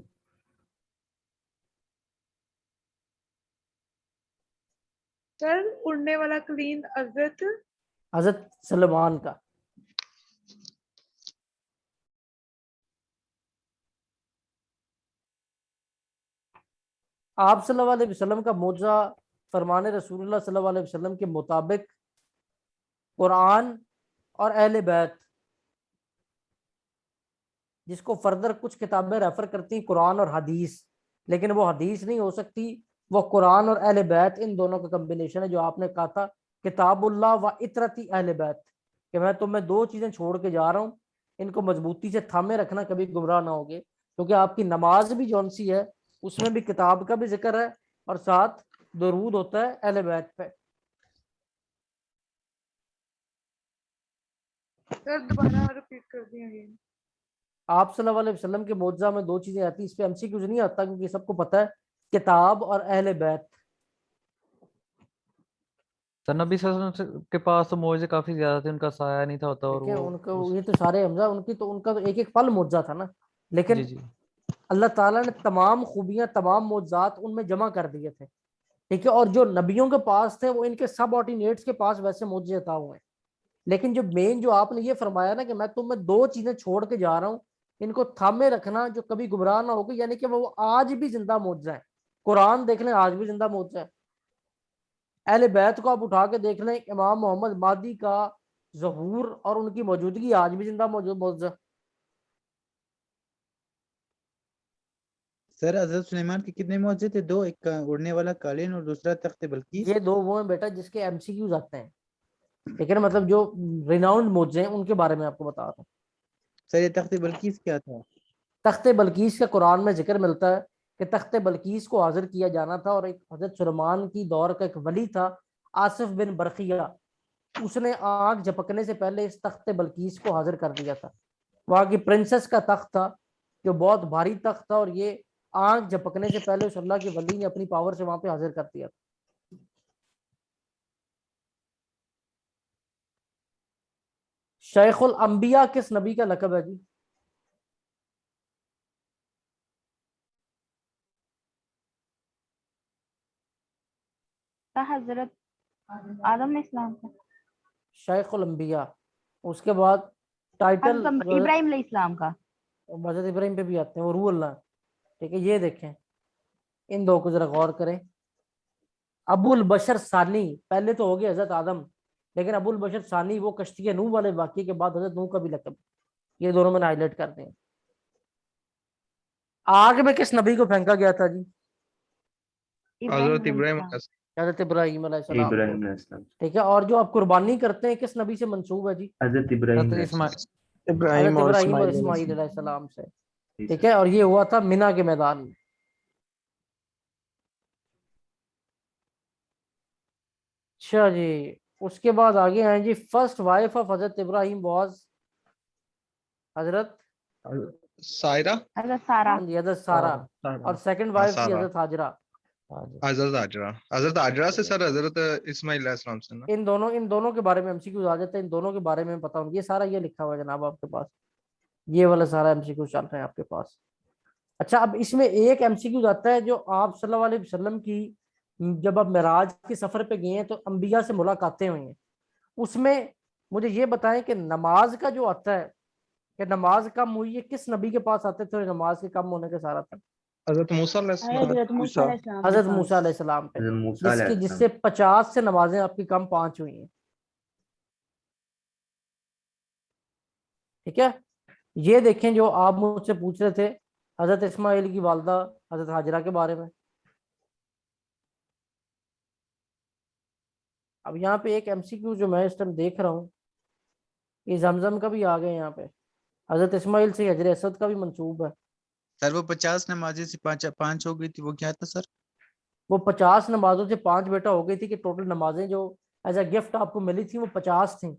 सर उड़ने वाला कलीन हजरत हजरत सलमान का। आप सल्लल्लाहु अलैहि वसल्लम का मौजज़ा फरमान रसूलुल्लाह सल्लल्लाहु अलैहि वसल्लम के मुताबिक कुरान और अहले बैत, जिसको फर्दर कुछ किताबें रेफर करती हैं कुरान और हदीस, लेकिन वो हदीस नहीं हो सकती, वो कुरान और अहले बैत इन दोनों का कम्बिनेशन है। जो आपने कहा था किताबुल्लाह व इतरती अहले बैत, कि मैं तुम्हें दो चीजें छोड़ के जा रहा हूँ, इनको मजबूती से थामे रखना, कभी गुमराह ना होगे। क्योंकि आपकी नमाज भी जौन सी है उसमें भी किताब का भी जिक्र है और साथ दरूद होता है अहले बैत पे। सर दोबारा रिपीट कर दिया अगेन। आप सल्लल्लाहु अलैहि वसल्लम के मौजज़ा में दो चीजें आती हैं, इस पे एमसीक्यूज नहीं आता क्योंकि सबको पता है, किताब और अहले बैत। सर नबी सल्लल्लाहु अलैहि वसल्लम के पास तो मौजे काफी ज्यादा थे, उनका साया नहीं था होता, और देखिए वो उनको उस ये तो सारे हमजा उनकी तो उनका तो एक एक पल मौजज़ा था ना, जी लेकिन जी। अल्लाह ताला ने तमाम खूबियां तमाम मौजज़ात उनमें जमा कर दिए थे। ठीक है, और जो नबियों के पास थे वो इनके सब ऑर्डिनेट्स के पास वैसे मौजज़े अता हुए हैं। लेकिन जो मेन जो आपने ये फरमाया ना कि मैं तुम्हें दो चीजें छोड़ के जा रहा हूँ, इनको थामे रखना जो कभी गुमराह ना होगी, यानी कि वो आज भी जिंदा मौजज़ा है। कुरान देख लें आज भी जिंदा मौजज़ा है। अहले बैत को आप उठा के देख लें, इमाम मोहम्मद मादी का ज़हूर और उनकी मौजूदगी आज भी जिंदा मौजूद है। सर हजरत सुलेमान के कितने मौजे थे? दो, एक उड़ने वाला कालीन और दूसरा तख्ते बल्कीस। ये दो वो हैं बेटा जिसके एमसीक्यूज आते हैं, लेकिन मतलब जो रिनाउंड मौजे हैं उनके बारे में आपको बता रहा हूँ। सर ये तख्ते बल्कीस क्या था? तख्ते बल्कीस का कुरान में जिक्र मिलता है कि तख्ते बल्कीस को हाजिर किया जाना था, और एक हजरत सुलेमान की दौर का एक वली था आसिफ बिन बरखिया, उसने आग झपकने से पहले इस तख्ते बल्कीस को हाजिर कर दिया था। वहां की प्रिंसेस का तख्त था जो बहुत भारी तख्त था, और ये आग झपकने से पहले उस अल्लाह के वली ने अपनी पावर से वहां पे हाजिर कर दिया था। शेखुल अंबिया किस नबी का लकब है जी? हजरत आदम इस्लाम का। शेखुल अंबिया। उसके बाद टाइटल हजरत इब्राहिम इस्लाम का। हजरत इब्राहिम पे भी आते हैं, वो रूह अल्लाह। ठीक है, ये देखें, इन दो को जरा गौर करें। अबुल बशर सानी, पहले तो हो गया हजरत आदम, लेकिन अबुल बशर सानी वो कश्ती नूह वाले वाक़ये के बाद हजरत नूह का भी लकब। ये दोनों मैंने हाईलाइट कर दिए। आग में किस नबी को फेंका गया था जी? हजरत इब्राहिम अलैहिस्सलाम। हजरत इब्राहिम अलैहिस्सलाम को। इब्राहिम अलैहिस्सलाम। ठीक है, और जो आप कुर्बानी करते हैं किस नबी से मंसूब है जी? हजरत इब्राहिम हजरत अलैहिस्सलाम। इब्राहिम हजरत और इब्राहिम और इस्माइल इस्माइल अलैहिस्सलाम से। जी ठीक सर। है, और ये हुआ था मिना के मैदान में। अच्छा जी, उसके बाद आगे हैं जी, first wife of Hazrat Ibrahim was हजरत, सायरा। हजरत सारा। हाँ जी, हजरत सारा। और सेकंड हाँ वाइफ थी सारा। हजरत हाजरा। हजरत हाजरा से सर हजरत इस्माइल अलैहिस्सलाम से ना। इन दोनों के बारे में एमसीक्यू आ जाते हैं, इन दोनों के बारे में पता होगा। ये सारा ये लिखा हुआ है जनाब आपके पास, ये वाला सारा एमसीक्यू चल रहे हैं आपके पास। अच्छा, अब इसमें एक एमसीक्यू आता है जो आप सल्लल्लाहु अलैहि वसल्लम की, जब आप मिराज के सफर पे गए हैं तो अंबिया से मुलाकातें हुई हैं, उसमें मुझे ये बताएं कि नमाज का जो आता है कि नमाज कम हुई है, किस नबी के पास आते थे और नमाज के कम होने के सारा था? हजरत मूसा अलैहिस्सलाम। हजरत मूसा अलैहिस्सलाम के हजरत पास। मूसा अलैहिस्सलाम पे, हज़रत मूसा जिसकी अलैहिस्सलाम। जिससे 50 से नमाजें आपकी कम 5 हुई हैं। ठीक है, ये देखें जो आप मुझसे पूछ रहे थे हजरत इस्माइल की वालदा हजरत हाजरा के बारे में। अब यहाँ पे एक एमसीक्यू जो मैं इस टाइम देख रहा हूँ, ये जमजम का भी आ गए यहाँ पे, हजरत इस्माइल से हजरत असद का भी मंसूब है। सर वो 50 नमाजें से 5 हो गई थी, वो क्या था सर? वो 50 नमाजों से 5 बेटा हो गई थी कि टोटल नमाजें जो एज अ गिफ्ट आपको मिली थी वो 50 थी।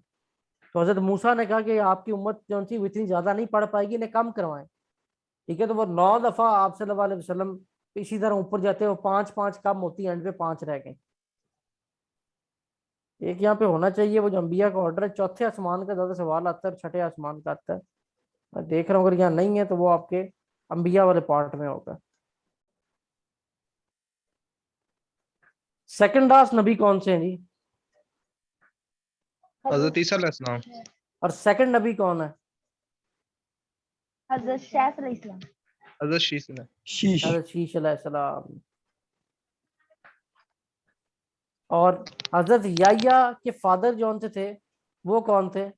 तो हजरत मूसा ने कहा कि आपकी उम्मत जो थी वो इतनी ज्यादा नहीं पढ़ पाएगी, इन्हें कम करवाएं। ठीक है, तो वो 9 दफा आप सल्लल्लाहु अलैहि वसल्लम इसी तरह ऊपर जाते, वो 5 5 कम होती, एंड पे 5 रह गए। एक यहाँ पे होना चाहिए वो जो अंबिया का ऑर्डर है, चौथे आसमान का ज्यादा सवाल आता है, छठे आसमान का आता है। मैं देख रहा हूँ अगर यहाँ नहीं है तो वो आपके अंबिया वाले पार्ट में होगा। सेकंड लास्ट नबी कौन से हैं जी? हजरत ईसा अलैहिस्सलाम। और सेकंड नबी कौन है? हजरत शैस अलैहिस्सलाम। हजरत शीश ने। हजरत शीश अलैहिस्सलाम। और हजरत याह्या के फादर जौन से थे वो कौन थे?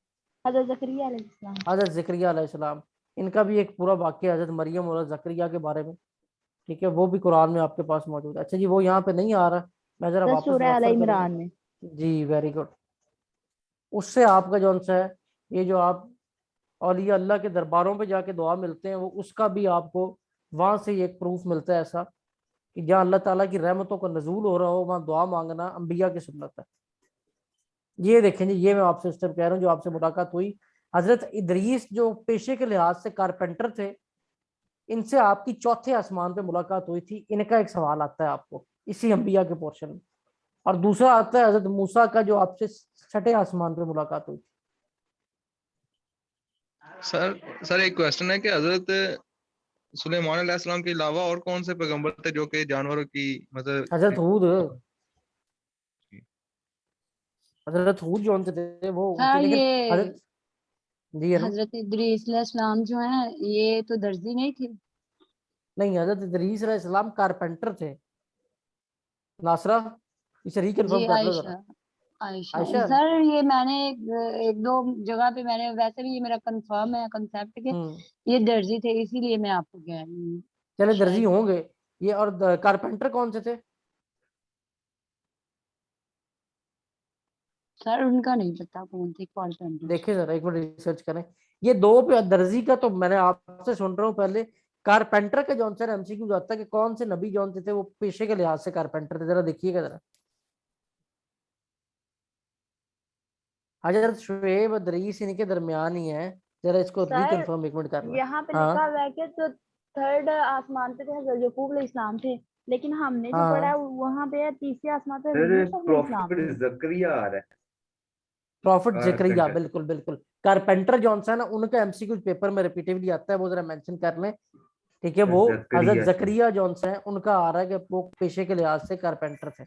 हजरत जकरिया अलैहिस्सलाम। हजरत ज़करिया अलैहिस्सलाम। इनका भी एक पूरा वाक़या हजरत मरियम और ज़करिया के बारे में, ठीक है, वो भी कुरान में आपके पास मौजूद है। अच्छा जी, वो यहाँ पे नहीं आ रहा, मैं जरा वापस सूरह आल रेफर इमरान करूँ। में। जी वेरी गुड। उससे आपका जौन सा है, ये जो आप औलिया अल्लाह के दरबारों पे जाके दुआ मिलते हैं, वो उसका भी आपको वहां से एक प्रूफ मिलता है ऐसा कि जहाँ अल्लाह ताला की रहमतों का नजूल हो रहा हो वहाँ दुआ मांगना अंबिया की सुन्नत है। ये देखें जी, ये मैं आपसे उस टाइम कह रहा हूँ जो आपसे मुलाकात हुई, हजरत इदरीस जो पेशे के लिहाज से कारपेंटर थे, इनसे आपकी चौथे आसमान पे मुलाकात हुई थी। इनका एक सवाल आता है आपको इसी अंबिया के पोर्शन में, और दूसरा आता है हजरत मूसा का जो आपसे छठे आसमान पे मुलाकात हुई थी। सर एक क्वेश्चन है कि हजरत सुलेमान अलैहिस्सलाम के अलावा और कौन से पैगंबर थे जो कि जानवरों की हजरत मतलब हूद, हजरत हूद जो उनसे थे वो उनके, सर लेकिन ये हजरत जी है ना, हजरत इदरीस अलैहिस्सलाम जो हैं ये तो दर्जी नहीं थे। नहीं हजरत इदरीस अलैहिस्सलाम कारपेंटर थे। नासरा इसे रिकन्फर्म जी कर लो जरा। आयशा, आयशा आयशा। सर ये मैंने एक दो जगह पे मैंने, वैसे भी ये मेरा कंफर्म है कंसेप्ट के ये दर्जी थे, इसीलिए मैं आपको कह रही हूँ चले दर्जी शायद। होंगे ये। और कारपेंटर कौन से थे? सर उनका नहीं पता कौन थे कारपेंटर। देखिए जरा एक बार रिसर्च करें। ये दो पे दर्जी का तो मैंने आपसे सुन रहा हूँ पहले। कारपेंटर के जौन सर एमसीक्यू जाता है कि कौन से नबी जौन से थे वो पेशे के लिहाज से कारपेंटर थे, जरा देखिएगा जरा। हजरत शुएब इदरीस इनके दरमियान ही है, जरा इसको सर रिकन्फर्म एक मिनट करना। यहाँ पे हाँ लिखा हुआ है कि जो थर्ड आसमान पे थे हजरत यकूब अलैहिस्सलाम थे, लेकिन हमने जो पढ़ा है हाँ, वहाँ पे है तीसरे आसमान पे फिर हजरत यूसुफ अलैहिस्सलाम प्रॉफिट थे। जकरिया आ रहा है। प्रॉफिट जकरिया, कारपेंटर। बिल्कुल बिल्कुल। कारपेंटर जौन सा है ना, उनका एमसीक्यू पेपर में रिपीटेडली आता है, वो जरा मेंशन कर लें। ठीक है, वो हजरत जकरिया थे। जकरिया जौन सा है उनका आ रहा है कि वो पेशे के लिहाज से कारपेंटर थे,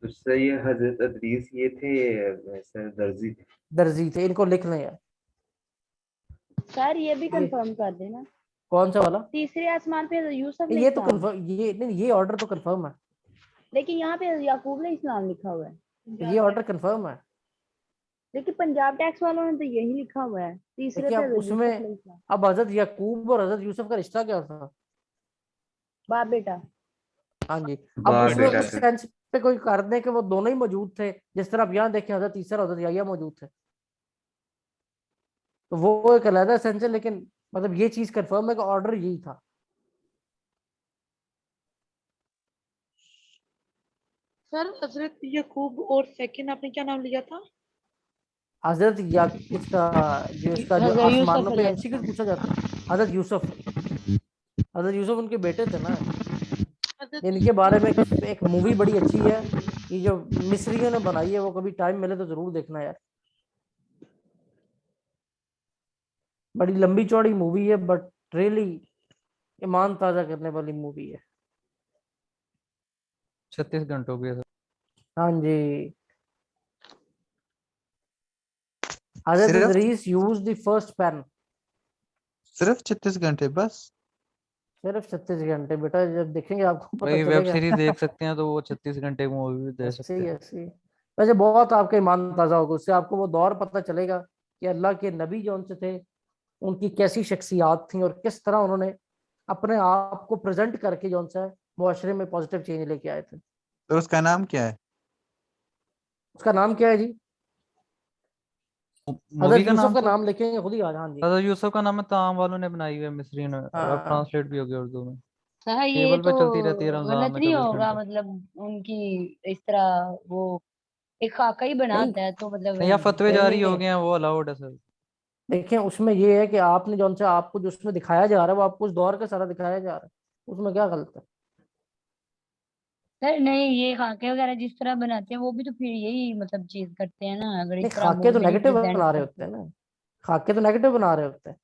तो सही है, हजरत इदरीस ये थे वैसे दर्जी थे। दर्जी थे। इनको लिख लें यार। सर ये भी ये कंफर्म कर देना, कौन सा वाला? तीसरे आसमान पे हजरत यूसुफ ये तो अलैहिस्सलाम, कंफर्म, ये नहीं, ये ऑर्डर तो कंफर्म है। लेकिन यहाँ पे याकूब अलैहिस्सलाम लिखा हुआ है। ये ऑर्डर कंफर्म है। लेकिन पंजाब टैक्स वालों ने तो यही लिखा हुआ है, तीसरे देखिए पे अब हजरत यूसुफ उसमें अलैहिस्सलाम। अब हजरत याकूब और हजरत यूसुफ का रिश्ता क्या था? बाप बेटा। हाँ जी। अब बाप उसमें बेटा उस थे। सेंस पे कोई कर दे कि वो दोनों ही मौजूद थे, जिस तरह आप यहाँ देखें हजरत ईसा और हजरत याह्या मौजूद थे, तो वो एक अलग सेंस है। लेकिन मतलब ये चीज कंफर्म है कि ऑर्डर यही था। सर हजरत यकूब और सेकंड आपने क्या नाम लिया था? हजरत या इसका जो इसका जो हजरत यूसुफ आसमानों पे एमसीक्यू अलैहिस्सलाम। पूछा जाता है, हजरत यूसुफ, हजरत यूसुफ उनके बेटे थे ना। हजरत इनके बारे में एक मूवी बड़ी अच्छी है, ये जो मिस्रियों ने बनाई है, वो कभी टाइम मिले तो जरूर देखना यार। बड़ी लंबी चौड़ी मूवी है बट रियली ईमान ताजा करने वाली मूवी है। 36 घंटे हो गए सर। हाँ जी। हजरत सिर्फ Idris used the first pen सिर्फ 36 घंटे बस? सिर्फ 36 घंटे बेटा, जब देखेंगे आपको पता भाई वेब चलेगा। सीरीज देख सकते हैं तो वो 36 घंटे की मूवी भी दे सकते ऐसे हैं। ऐसे वैसे बहुत आपका ईमान ताजा होगा, उससे आपको वो दौर पता चलेगा कि अल्लाह के नबी जो उनसे थे उनकी कैसी शख्सियात थी और किस तरह उन्होंने अपने आप को प्रेजेंट करके जो उनसे मुआशरे में पॉजिटिव चेंज लेके आए थे। तो उसका नाम क्या है? उसका नाम क्या है जी? मूवी हजरत का यूसुफ नाम का सर, नाम लिखेंगे खुद ही आ, हाँ जी। हजरत यूसुफ का नाम है, ताम वालों ने बनाई हुई है मिस्री ने, और अब हाँ ट्रांसलेट भी हो गया उर्दू में। सर ये केबल पे तो चलती रहती है रमजान गलत में नहीं 24 होगा, घंटे। मतलब उनकी इस तरह वो एक खाका ही नहीं बनाता है तो मतलब या फतवे नहीं जारी नहीं हो नहीं, गए हैं वो अलाउड है सर। देखिए उसमें ये है कि आपने जो उनसे आपको जो उसमें दिखाया जा रहा है वो आपको उस दौर का सारा दिखाया जा रहा है, उसमें क्या गलत है? सर नहीं, ये खाके वगैरह जिस तरह बनाते हैं वो भी तो फिर यही मतलब चीज करते हैं ना, अगर नहीं इस तरह खाके मूवी तो में नहीं नेगेटिव प्रेजेंट बना रहे होते करते। हैं ना, खाके तो नेगेटिव बना रहे होते हैं।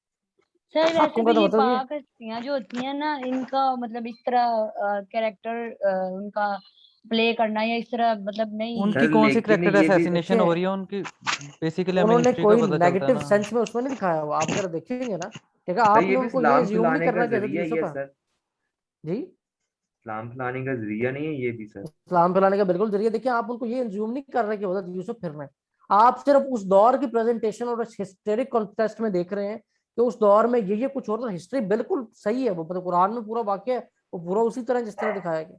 सर वैसे खाकों का भी तो ये मतलब ये पाक हस्तियां जो होती हैं ना, इनका मतलब इस तरह कैरेक्टर उनका प्ले करना या इस तरह मतलब नहीं। उनकी सर कौन सी लेकिन करेक्टर ये भी असैसिनेशन हो देखिए रही है उनकी, बेसिकली हमें उन्होंने हिस्ट्री का कोई पता चलता है नेगेटिव ना। सेंस में उसमें नहीं दिखाया हुआ, आप अगर देखेंगे ना, ठीक है, सर ये आपने भी उनको ये इस्लाम ज्यूम नहीं फैलाने का करना कि हजरत जरिया ही यूसुफ है है। सर। जी, इस्लाम फैलाने का जरिया नहीं है ये भी सर। इस्लाम फैलाने का बिल्कुल जरिए। देखिए आप उनको ये ज्यूम नहीं कर रहे कि हजरत यूसुफ फिर रहे हैं, आप सिर्फ उस दौर की प्रेजेंटेशन और हिस्टोरिक कॉन्टेक्स्ट में देख रहे हैं कि उस दौर में ये कुछ और, हिस्ट्री बिल्कुल सही है, वो मतलब कुरान में पूरा वाक्य है वो पूरा उसी तरह जिस तरह दिखाया गया।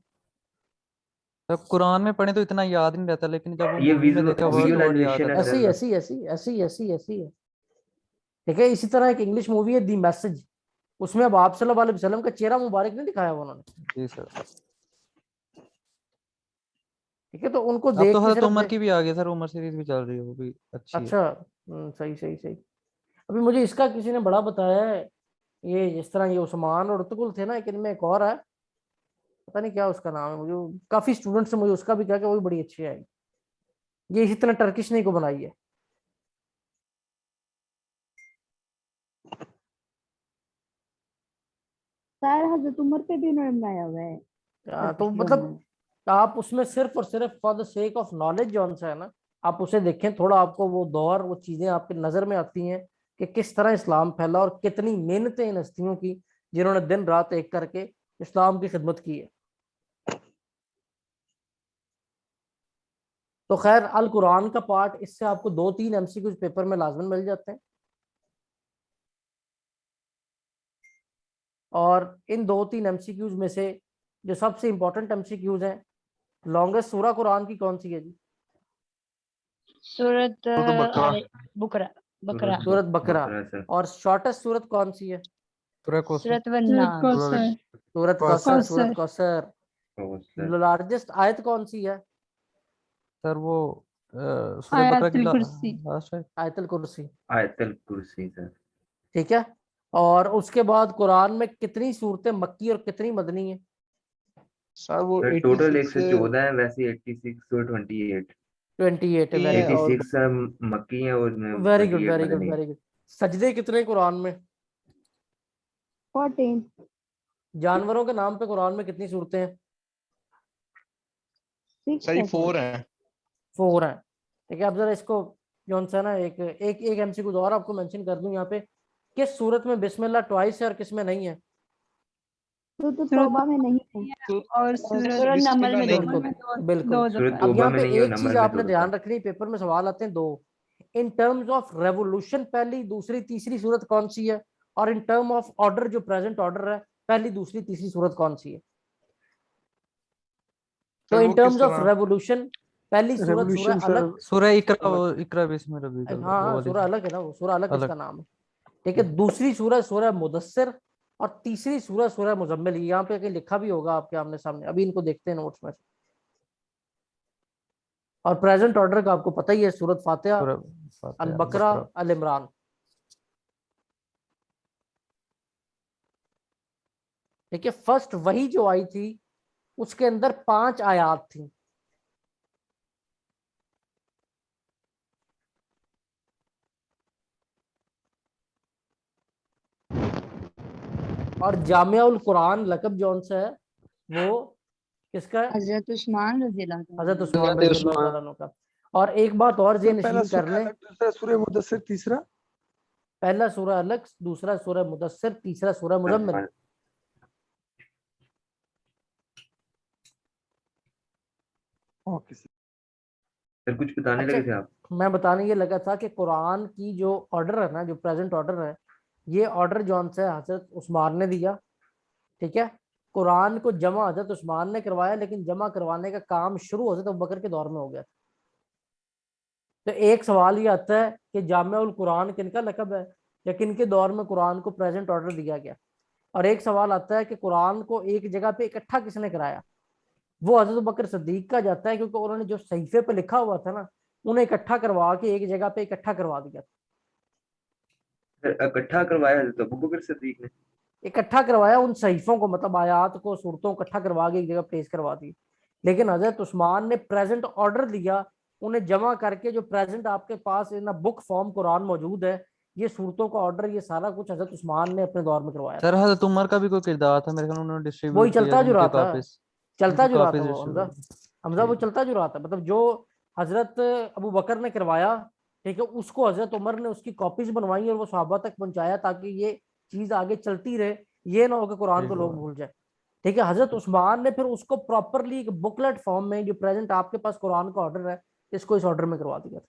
जब कुरान में पढ़े तो इतना याद नहीं रहता, लेकिन जब वो ये मूवी में देखा वर्ड टू वर्ड याद विजुअलाइजेशन है रहता है। ऐसी सर। ऐसी ऐसी ऐसी ऐसी ऐसी है, ठीक है। इसी तरह एक इंग्लिश मूवी है दी मैसेज, उसमें अब आप सल्लल्लाहु अलैहि वसल्लम का चेहरा मुबारक नहीं दिखाया हुआ उन्होंने, जी सर। ठीक है। तो उनको अब तो देख के हजरत सिर्फ उमर की भी आ गई सर, उमर सीरीज भी चल रही है, वो भी अच्छी है। अच्छा, सही सही सही। अभी मुझे इसका किसी ने बड़ा बताया है, ये जिस तरह ये उस्मान और तुकुल थे ना, एक इनमें एक और है, पता नहीं क्या उसका नाम है, मुझे काफी स्टूडेंट्स ने मुझे उसका भी कहा कि वो भी बड़ी अच्छी है, ये इसी तरह टर्किश ने को बनाई है। सर हजरत उमर पे भी उन्होंने बनाया हुआ है तो टर्किश ड्रामा। मतलब आप उसमें सिर्फ और सिर्फ for the sake of knowledge जो सा है ना, आप उसे देखें थोड़ा, आपको वो दौर वो चीजें आपके नजर में आती हैं कि किस तरह इस्लाम फैला और कितनी मेहनतें इन हस्तियों की जिन्होंने दिन रात एक करके इस्लाम की खिदमत की है। तो खैर अल कुरान का पार्ट, इससे आपको 2-3 एमसीक्यूज पेपर में लाजमन मिल जाते हैं, और इन 2-3 एमसीक्यूज में से जो सबसे इंपॉर्टेंट एमसीक्यूज हैं, लॉन्गेस्ट सूरा कुरान की कौन सी है जी? सूरत बकरा। बुकरा बकरा सूरत बकरा। बकरा सर। और शॉर्टेस्ट सूरत कौन सी है? पूरा क्वेश्चन सूरत वन्नास। सूरत कौसर। सूरत कौसर। तो सर लार्जेस्ट आयत कौन सी है? सर वो सूरह बकरा की लास्ट है। आयतल कुर्सी, आयतल कुर्सी सर। ठीक है। और उसके बाद कुरान में कितनी सूरतें मक्की और कितनी मदनी है? सर वो सर टोटल 86 114 है, वैसे 86 और 28। 28 है, वेरी गुड। और 86 मक्की है और वेरी गुड 28 वेरी गुड मदनी है। Very good. सजदे कितने कुरान में? 14 जानवरों के नाम पे कुरान में कितनी सूरतें हैं? 6 सही है 4 है। 4 हैं, ठीक है। अब जरा इसको जो सा ना एक एक एक एमसीक्यू और आपको मेंशन कर दूं यहाँ पे, किस सूरत में बिस्मिल्लाह ट्वाइस है और किस में नहीं है? तो तौबा में नहीं है और सूरत नमल में बिल्कुल बिल्कुल। सूरत अब तौबा यहाँ में पे नहीं है और एक चीज नमल में आपने 2 ध्यान दफा। रखनी, पेपर में सवाल आते हैं दो, इन टर्म्स ऑफ रेवोल्यूशन पहली दूसरी तीसरी सूरत कौन सी है, और इन टर्म ऑफ ऑर्डर जो प्रेजेंट ऑर्डर है पहली दूसरी तीसरी सूरत कौन सी है? तो सर इन वो किस टर्म्स ऑफ तरह? रेवोल्यूशन पहली सूरत सूरह रेवोल्यूशन सर अलग, सूरह इकरा, वो इकरा बिस्मि रब्बिकल, हाँ वो हाँ वाली सूरह अलग है ना, वो सूरह अलग अलग। इसका नाम है, ठीक है। दूसरी सूरह सूरह मुदस्सिर, और तीसरी सूरह सूरह मुजम्मिल। यहाँ पे कहीं लिखा भी होगा आपके आमने सामने, अभी इनको देखते हैं नोट्स में। और प्रेजेंट ऑर्डर का आपको पता ही है, सूरत फातिहा, सूरह अल फातिहा, बकरा, बकरा। अल इमरान, ठीक है। फर्स्ट वही जो आई थी उसके अंदर 5 आयात थी, और जामिया उल कुरान लकब जौन सा है वो किसका है? हजरत उस्मान रज़ियल्लाहु हजरत अन्हु। उस्मान रजी अल्लाह ताला अन्हु का। और एक बात और सर ज़हन पहला नशीन कर सूर्य लें, अलग, दूसरा सूर्य मुदस्सिर, तीसरा पहला सूरह अलग, दूसरा सूरह मुदस्सिर, तीसरा सूरह मुजम्मिल। ओके फिर कुछ बताने अच्छा, लगे थे आप? मैं बताने ये लगा था कि कुरान की जो ऑर्डर है ना, जो प्रेजेंट ऑर्डर है, ये ऑर्डर जौन से हजरत उस्मान ने दिया, ठीक है। कुरान को जमा हजरत उस्मान ने करवाया, लेकिन जमा करवाने का काम शुरू हजरत अबू बकर के दौर में हो गया। तो एक सवाल ये आता है कि जामिउल कुरान किनका लकब है, या किनके दौर में कुरान को प्रेजेंट ऑर्डर दिया गया। और एक सवाल आता है कि कुरान को एक जगह पे इकट्ठा किसने कराया। वो हजरत अबू बकर सिद्दीक का जाता है, क्योंकि उन्होंने जो सहीफे पे लिखा हुआ था ना, उन्हें इकट्ठा करवा के एक जगह पे इकट्ठा करवा दिया। फिर इकट्ठा करवाया हजरत अबू बकर सिद्दीक ने? इकट्ठा करवाया उन सहीफों को, मतलब आयात को, सूरतों को इकट्ठा करवा के एक जगह प्लेस करवा दी। लेकिन हजरत उस्मान ने प्रेजेंट ऑर्डर दिया, उन्हें जमा करके, जो प्रेजेंट आपके पास इन बुक फॉर्म कुरान मौजूद है, ये सूरतों का ऑर्डर, ये सारा कुछ हजरत उस्मान ने अपने दौर में करवाया था। सर हजरत उमर का भी कोई किरदार था मेरे ख्याल, उन्होंने वही डिस्ट्रीब्यूट किया चलता जो उनके रहा था, काफिस, चलता उनके जो रहा था काफिस वो हमजा, डिस्ट्रीब्यूट। हमजा वो ठीक। चलता जो रहा था, मतलब जो हजरत अबू बकर ने करवाया, ठीक है, उसको हजरत उमर ने उसकी कॉपीज बनवाई और वो सहाबा तक पहुंचाया, ताकि ये चीज आगे चलती रहे, ये ना हो कि कुरान को लोग भूल जाए। ठीक है, हजरत उस्मान ने फिर उसको प्रॉपरली एक बुकलेट फॉर्म में, जो प्रेजेंट आपके पास कुरान का ऑर्डर है, इसको इस ऑर्डर में करवा दिया था।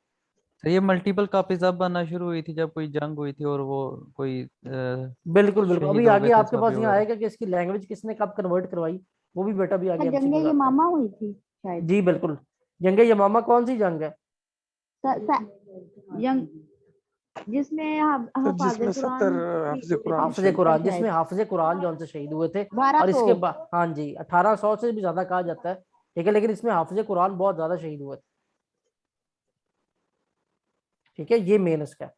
तो ये मल्टीपल कापीज अब बनना शुरू हुई थी जब कोई जंग हुई थी और वो कोई बिल्कुल बिल्कुल, शहीद अभी हो आगे गए थे आपके पास सहाबी यहाँ वगैरह। आएगा कि इसकी लैंग्वेज किसने कब कन्वर्ट करवाई, वो भी बेटा भी आगे जंगे एमसीक्यू आता है। यमामा हुई थी शायद। जी बिल्कुल। जंगे यमामा कौन सी जंग है? जंग जिसमें जिसमें हाफिज 70 कुरान हाफिज कुरान हाफिज शहीद कुरान, शायद जिसमें हाफिज कुरान जो उनसे शहीद हुए थे। और 1200। इसके बाद, हाँ जी, 1800 से भी ज्यादा कहा जाता है, ठीक है, लेकिन इसमें हाफिज कुरान बहुत ज्यादा शहीद हुए थे। ठीक है, ये मेन इसका है।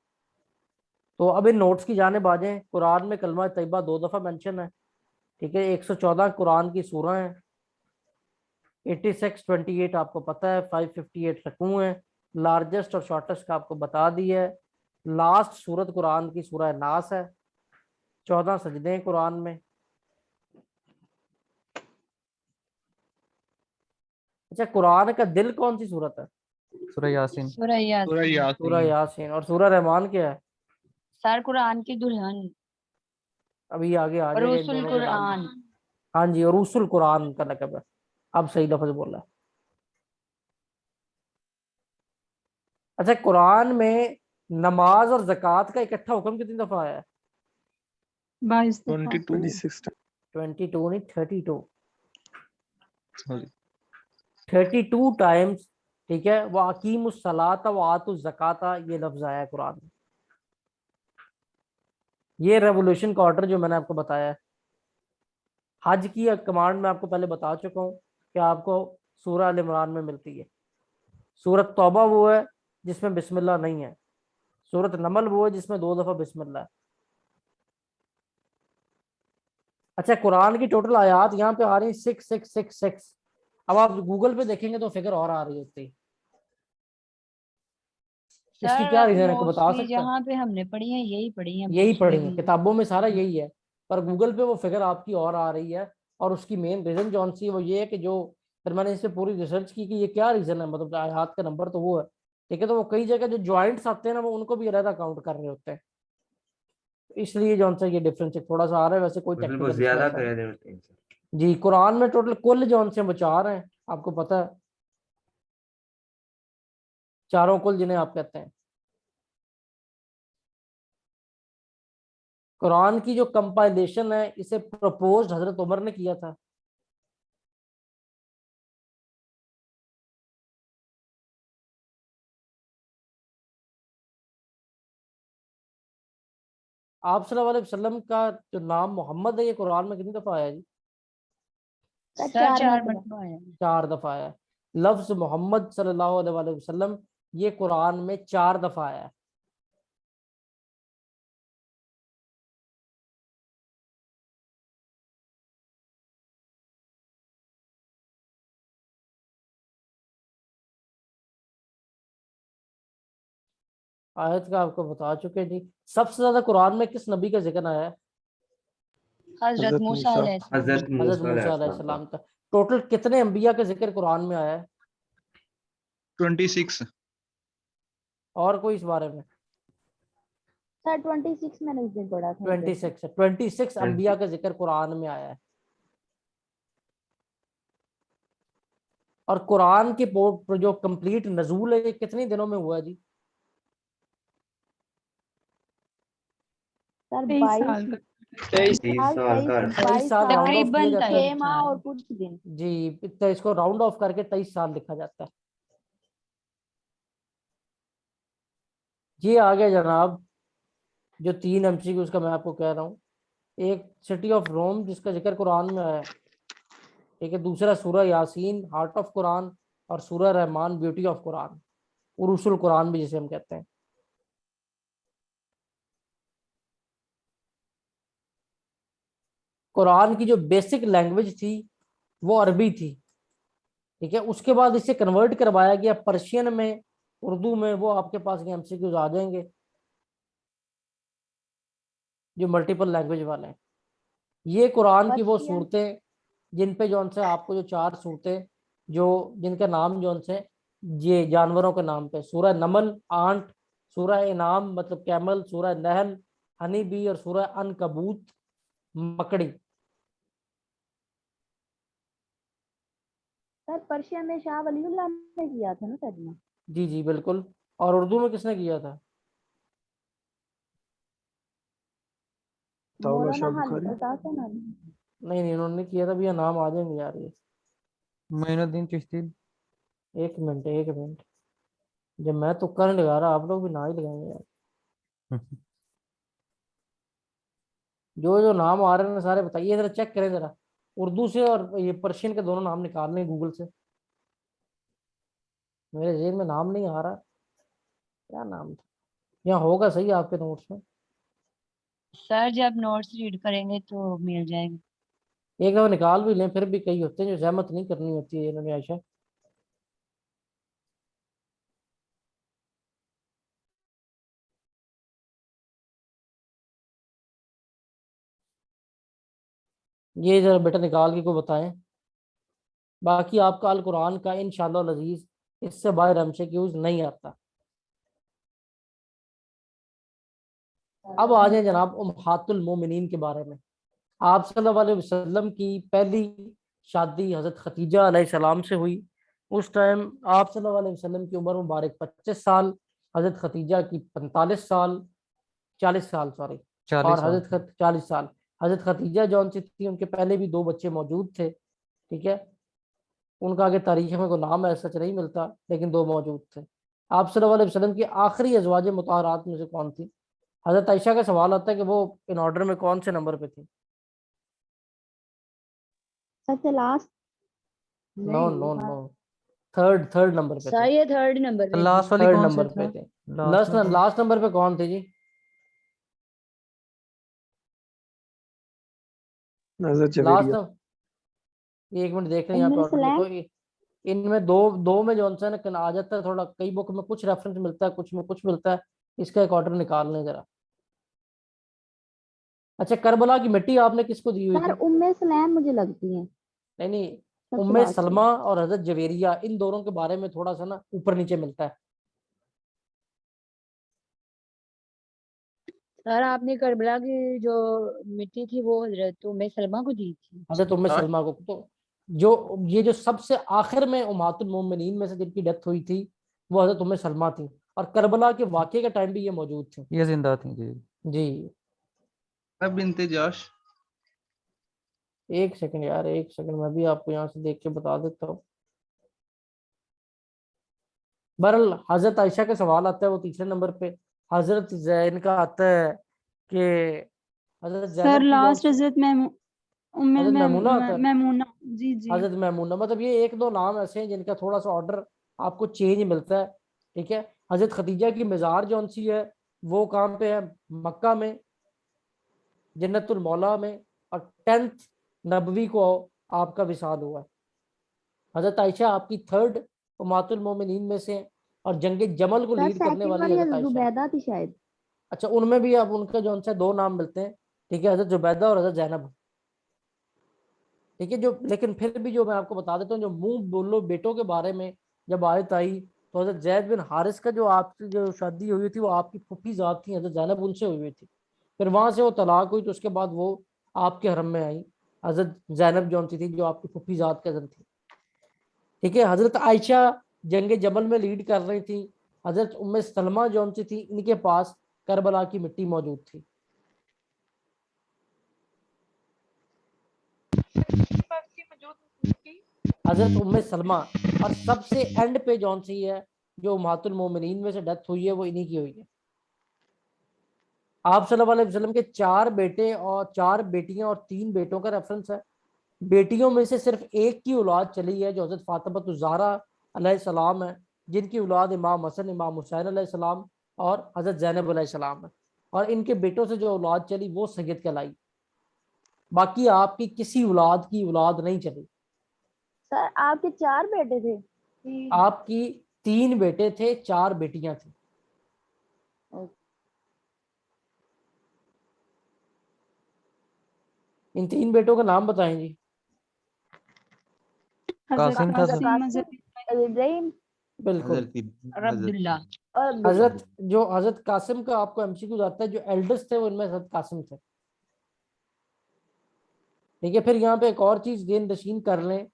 तो अब इन नोट्स की जाने बाजें, कुरान में कलमा तैयबा 2 दफा मेंशन है, ठीक है। 114 कुरान की सूरह है, 86 28 आपको पता है, 558 रकू है। लार्जेस्ट और शॉर्टेस्ट का आपको बता दिया है। लास्ट सूरत कुरान की सूरह नास है। 14 सजदे हैं कुरान में। अच्छा, कुरान का दिल कौन सी सूरत है? सूरह यासीन। सूरह यासीन। सूरह यासीन। और सूरह रहमान क्या है? सर कुरान की दुल्हन, अभी आगे आ जाएगा इन रसूल दोनों के नाम। कुरान। हाँ जी, और रसूल कुरान का लकब है। अब सही लफ्ज बोला है। अच्छा, कुरान में नमाज और जक़ात का इकट्ठा हुक्म कितनी दफा आया है? 22 26 22 नहीं, 32। सॉरी 32 टाइम्स, ठीक है। वो अकीमुस सलाता व आतुज ज़काता, ये लफ्ज आया है कुरान में। ये रेवोल्यूशन का ऑर्डर जो मैंने आपको बताया है। हज की कमांड मैं आपको पहले बता चुका हूँ कि आपको सूरह अल इमरान में मिलती है। सूरत तौबा वो है जिसमें बिस्मिल्लाह नहीं है। सूरत नमल वो है जिसमें 2 दफा बिस्मिल्लाह है। अच्छा, कुरान की टोटल आयात यहाँ पे आ रही है 6666। अब आप गूगल पे देखेंगे तो फिगर और आ रही होती है। इसकी क्या सर रीजन है, को बता मोस्टली सकता है? जहाँ पे हमने पढ़ी है यही पढ़ी है यही पढ़ी है, मोस्टली। किताबों में सारा यही है, पर गूगल पे वो फिगर आपकी और आ रही है। और उसकी मेन रीजन जो सी है वो ये है कि जो, फिर मैंने इस पे पूरी रिसर्च की कि ये क्या रीजन है, मतलब आयात का नंबर तो वो है, ठीक है। तो वो कई जगह जो ज्वाइंट्स आते हैं ना, वो उनको भी अलग काउंट कर रहे होते हैं, इसलिए जो सा ये डिफरेंस है थोड़ा सा आ रहा है। वैसे कोई मतलब वो टेक्निकल इसमें ज्यादा ऐसा नहीं। कर रहे होते हैं सर। जी, कुरान में टोटल कुल जो से वो 4 हैं, आपको पता है, चारों कुल जिन्हें आप कहते हैं। कुरान की जो कंपाइलेशन है, इसे प्रपोज हजरत उमर ने किया था। आप सल्लल्लाहु अलैहि वसल्लम का जो नाम मोहम्मद है, ये कुरान में कितनी दफा आया है जी? सर 4 4 मरतबा। मरतबा आया है। 4 दफा आया है। लफ्ज मोहम्मद सल्लल्लाहु अलैहि वसल्लम ये कुरान में 4 दफा आया है। आयत का आपको बता चुके जी। सबसे ज्यादा कुरान में किस नबी का जिक्र आया है? हजरत हजरत मूसा मूसा अलैहिस्सलाम। हजरत हजरत मूसा मूसा अलैहिस्सलाम का। अलैहिस्सलाम का। टोटल कितने अंबिया का जिक्र कुरान में आया है? 26 और कोई इस बारे में? सर 26 मैंने उस दिन पढ़ा था 26 अंबिया का जिक्र कुरान में आया है। और कुरान की जो कंप्लीट नजूल है ये कितने दिनों में हुआ जी? सर 23 22 साल का 23 साल साल का 23 साल राउंड ऑफ किया तकरीबन जाता है 6 माह और कुछ दिन। जी, तो इसको राउंड ऑफ करके 23 साल लिखा जाता है। ये आ गया जनाब जो 3 MCQ उसका मैं आपको कह रहा हूँ। एक सिटी ऑफ रोम जिसका जिक्र कुरान में आया है, ठीक है। दूसरा सूरह यासीन हार्ट ऑफ कुरान, और सूरह रहमान ब्यूटी ऑफ कुरान, उरूसुल कुरान भी जिसे हम कहते हैं। कुरान की जो बेसिक लैंग्वेज थी वो अरबी थी, ठीक है। उसके बाद इसे कन्वर्ट करवाया गया पर्शियन में, उर्दू में। वो आपके पास ये MCQs आ जाएंगे जो मल्टीपल लैंग्वेज वाले हैं। ये कुरान की वो पर्शियन सूरतें जिन पे जौन से आपको जो 4 सूरतें जो जिनका नाम जौन से ये जानवरों के नाम पे, सूरह नमल आंट, सूरह इनाम मतलब कैमल, सूरह नहल हनी बी, और सूरह अनकबूत मकड़ी। सर पर्शियन में शाह वलीउल्लाह ने किया था ना तर्जुमा। जी जी बिल्कुल। और उर्दू में किसने किया था? मौलाना अल्ताफ है ना। नहीं नहीं, उन्होंने किया था भैया, नाम आ जाएंगे यार ये। मोइनुद्दीन चिश्ती। एक मिनट एक मिनट, जब मैं तुक्का नहीं लगा रहा, आप लोग भी ना ही लगाएंगे यार। जो जो नाम आ रहे हैं ना सारे बताइए, जरा चेक करें जरा, उर्दू से और ये पर्शियन के दोनों नाम निकाल लें गूगल से। मेरे जेहन में नाम नहीं आ रहा, क्या नाम था? यहाँ होगा सही आपके नोट्स में। सर जब नोट्स रीड करेंगे तो मिल जाएगा। एक दफा निकाल भी लें, फिर भी कई होते हैं जो जहमत नहीं करनी होती है इन्होंने आयशा। ये जरा बेटा निकाल के को बताएं। बाकी आपका अल कुरान का इंशाअल्लाह लजीज इससे बाहर MCQs नहीं आता। अब आ जाए जनाब उम्महातुल मोमिनीन के बारे में। आप सल्लल्लाहु अलैहि वसल्लम की पहली शादी हज़रत खतीजा अलैहिस्सलाम से हुई। उस टाइम आप सल्लल्लाहु अलैहि वसल्लम की उम्र मुबारक 25 साल, हज़रत खतीजा की 45 साल, 40 साल सॉरी, 40 और साल। 40 साल। हज़रत खतीजा जौन सी थी उनके पहले भी 2 बच्चे मौजूद थे, ठीक है। उनका आगे तारीख में कोई नाम ऐसा सच नहीं मिलता, लेकिन 2 मौजूद थे। आप सल्लल्लाहु अलैहि वसल्लम की आखिरी अज़वाज मुतहहारात में से कौन थी? हज़रत आयशा का सवाल आता है कि वो इन ऑर्डर में कौन से नंबर पे थी? सबसे last no no no, third number पे सर थे। ये थर्ड नंबर पे लास्ट वाली थर्ड कौन सी नंबर पे था? थे। लास्ट में कौन? लास्ट नंबर पे कौन थे जी? लास्ट एक मिनट देख रहे हैं यहाँ पे उम्मुल ऑर्डर सलाम। देखो। इनमें दो दो में जो है ना आ जाता है थोड़ा, कई बुक में कुछ रेफरेंस मिलता है, कुछ में कुछ मिलता है। इसका एक ऑर्डर निकाल लें जरा। अच्छा, करबला की मिट्टी आपने किसको दी हुई सर थी? उम्मे सलाम मुझे लगती है नहीं नहीं, सबसे उम्मे लास्ट में। सलमा और हजरत जवेरिया, इन दोनों के बारे में थोड़ा सा ना ऊपर नीचे मिलता है। सर आपने करबला की जो मिट्टी थी वो हजरत उम्मे सलमा को दी थी। हजरत उम्मे सलमा को। तो जो ये जो सबसे आखिर में उम्महातुल मोमिनीन में से जिनकी डेथ हुई थी वो हजरत उम्मे सलमा थी, और करबला के वाक़े के टाइम भी ये मौजूद थी। ये जिंदा थी जी। जी बिनते जोश। एक सेकंड यार, एक सेकंड, मैं भी आपको यहाँ से देख के बता देता हूँ। बहरहाल हजरत आयशा का सवाल आता है वो तीसरे नंबर पे। हजरत जैन का आता है कि हजरत सर जैनब की लास्ट हजरत हजरत मैमूना आता है। मैमूना। जी जी। हजरत मैमूना, मतलब ये 1-2 नाम ऐसे हैं जिनका थोड़ा सा ऑर्डर आपको चेंज मिलता है, ठीक है। हजरत खदीजा की मज़ार जौन सी है वो कहाँ पे है? मक्का में, जन्नतुल मौला में, और 10th नबवी को आपका विसाल हुआ है। हजरत आयशा आपकी थर्ड उम्महातुल मोमिनीन में से हैं, और जंग जमल को सर लीड करने सेकंड वाली वाली हजरत आयशा है। जुबैदा थी शायद। अच्छा, उनमें भी अब उनका जो है 2 नाम मिलते हैं, ठीक है, हजरत जुबैदा और हजरत जैनब, ठीक है। जो लेकिन फिर भी जो मैं आपको बता देता हूँ, जो मुंह बोलो बेटों के बारे में जब आयत आई तो हजरत जैद बिन हारिस का जो आपकी जो शादी हुई थी वो आपकी फूफी जात थी हजरत ज़ैनब, उनसे हुई थी। फिर वहां से वो तलाक हुई तो उसके बाद वो आपके हरम में आई, हजरत ज़ैनब जो थी जो आपकी फूफी जात कजन थी। ठीक है, हजरत आयशा जंग जमल में लीड कर रही थी, हजरत उम्मे सलमा जो थी इनके पास करबला की मिट्टी मौजूद थी। पास की मौजूद थी। हजरत उम्मे सलमा, और सबसे एंड पे जौन सी है जो उम्महातुल मोमिनीन में से डेथ हुई है वो इन्हीं की हुई है। आप सल्लल्लाहु अलैहि वसल्लम के 4 बेटे और 4 बेटियां और 3 बेटों का रेफरेंस है। बेटियों में से सिर्फ एक की औलाद चली है जो हजरत फातिमा ज़हरा अलैहिस्सलाम है, जिनकी औलाद इमाम हसन, इमाम हुसैन अलैहिस्सलाम और हजरत ज़ैनब अलैहिस्सलाम है। और इनके बेटों से जो औलाद चली वो सैयद कहलाई। बाकी आपकी किसी औलाद की औलाद नहीं चली। सर आपके 4 बेटे थे? आपकी 3 बेटे थे, 4 बेटियां थी। इन 3 बेटों का नाम बताएं जी। कासिम था सर। इब्राहिम बिल्कुल। हजरत और अब्दुल्ला। और हजरत जो हजरत कासिम का आपको एमसीक्यू आता है, जो एल्डेस्ट थे वो इनमें हजरत कासिम थे। ठीक है, फिर यहाँ पे एक और चीज गेंद नशीन कर लें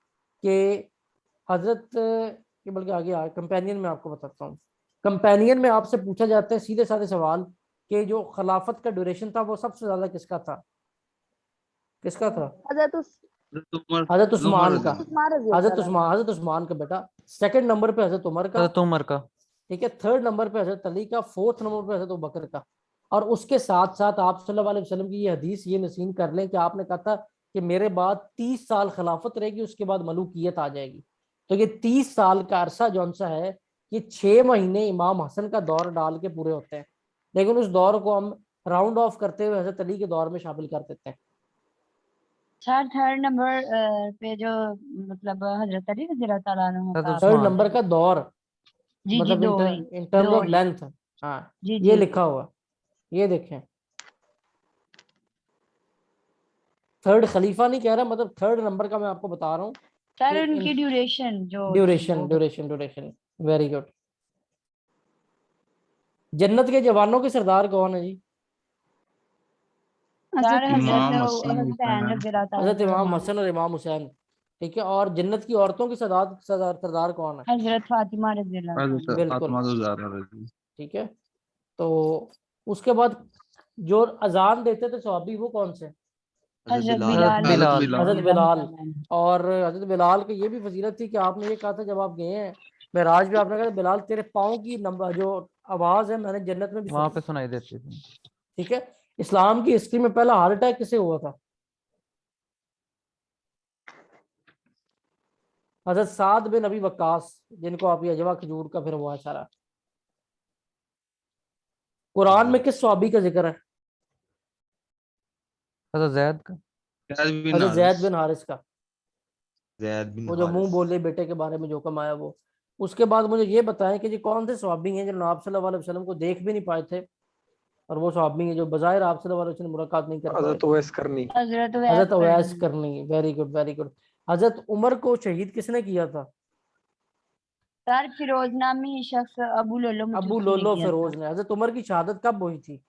कि हजरत के बल्कि आगे कंपेनियन में आपको बताता हूँ। कंपेनियन में आपसे पूछा जाता है सीधे साधे सवाल कि जो खिलाफत का ड्यूरेशन था वो सबसे ज्यादा किसका था? किसका था? हजरत उस्मान का। हजरत उस्मान का बेटा। सेकंड नंबर पे हजरत उमर का। हजरत उमर का। ठीक है, थर्ड नंबर पे हजरत अली का, फोर्थ नंबर पे हजरत अबू बकर का। और उसके साथ साथ आप सल्लल्लाहु अलैहि वसल्लम की ये हदीस ये नसीन कर लें कि आपने कहा था कि मेरे बाद 30 साल खिलाफत रहेगी, उसके बाद मलूकियत आ जाएगी। तो ये 30 साल का अरसा जौन सा है, ये 6 महीने इमाम हसन का दौर डाल के पूरे होते हैं, लेकिन उस दौर को हम राउंड ऑफ करते हुए हजरत अली के दौर में शामिल कर देते हैं। थर्ड नंबर पे जो मतलब हजरत अली रज़ियल्लाहु तआला अन्हु हजरत का थर्ड उस्मान। नंबर का दौर, जी जी मतलब दो ही इन टर्म्स दो ऑफ ही लेंथ। हाँ, जी ये जी लिखा हुआ, ये देखें। थर्ड खलीफा नहीं कह रहा, मतलब थर्ड नंबर का मैं आपको बता रहा हूँ सर कि उनकी इन ड्यूरेशन जो थी ड्यूरेशन वो ड्यूरेशन ड्यूरेशन वेरी गुड। जन्नत के जवानों के सरदार कौन है जी? सर हजरत इमाम हसन हुसैन हुसैन रज़ियल्लाहु तआला हजरत इमाम अन्हुमा, हसन और इमाम हुसैन। ठीक है, और जन्नत की औरतों की सरदार कौन है? हजरत फातिमा रज़ियल्लाहु तआला। बिल्कुल। फातिमा। ठीक है, तो उसके बाद जो अजान देते थे सहाबी वो कौन से? हजरत हजरत बिलाल बिलाल। हजरत रज़ियल्लाहु बिलाल। तआला अन्हु। और हजरत बिलाल की ये भी फजीलत थी कि आपने ये कहा था जब आप गए हैं मेराज पे, आपने कहा था, बिलाल तेरे पाँव की नंबर जो आवाज है मैंने जन्नत में भी वहां सुनी। पे सुनाई देती थी। ठीक है, इस्लाम की हिस्ट्री में पहला हार्ट अटैक किसे हुआ था? हजरत साद बिन अबी वक्कास, जिनको आप ये अजवा खजूर का फिर हुआ है सारा। कुरान में किस सहाबी का जिक्र है? हजरत जैद का। हजरत जैद बिन हारिस का, जैद बिन वो जो मुंह हारिस। बोले बेटे के बारे में जो कम आया वो। उसके बाद मुझे ये बताएं कि जी कौन से सहाबी हैं जो आप सल्लल्लाहु अलैहि वसल्लम को देख भी नहीं पाए थे, और वो सहाबी हैं जो बजाय आप सल्लल्लाहु अलैहि वसल्लम मुलाकात नहीं कर पाए हजरत थे? उवैस करनी। हजरत उवैस हजरत अवैस करनी। करनी, वेरी गुड वेरी गुड। हजरत उमर को शहीद किसने किया था? सर फिरोज नामी शख्स अबू लोलो अबू मजूसी ने लोलो किया था। फिरोज ने। हजरत उमर की शहादत कब हुई थी?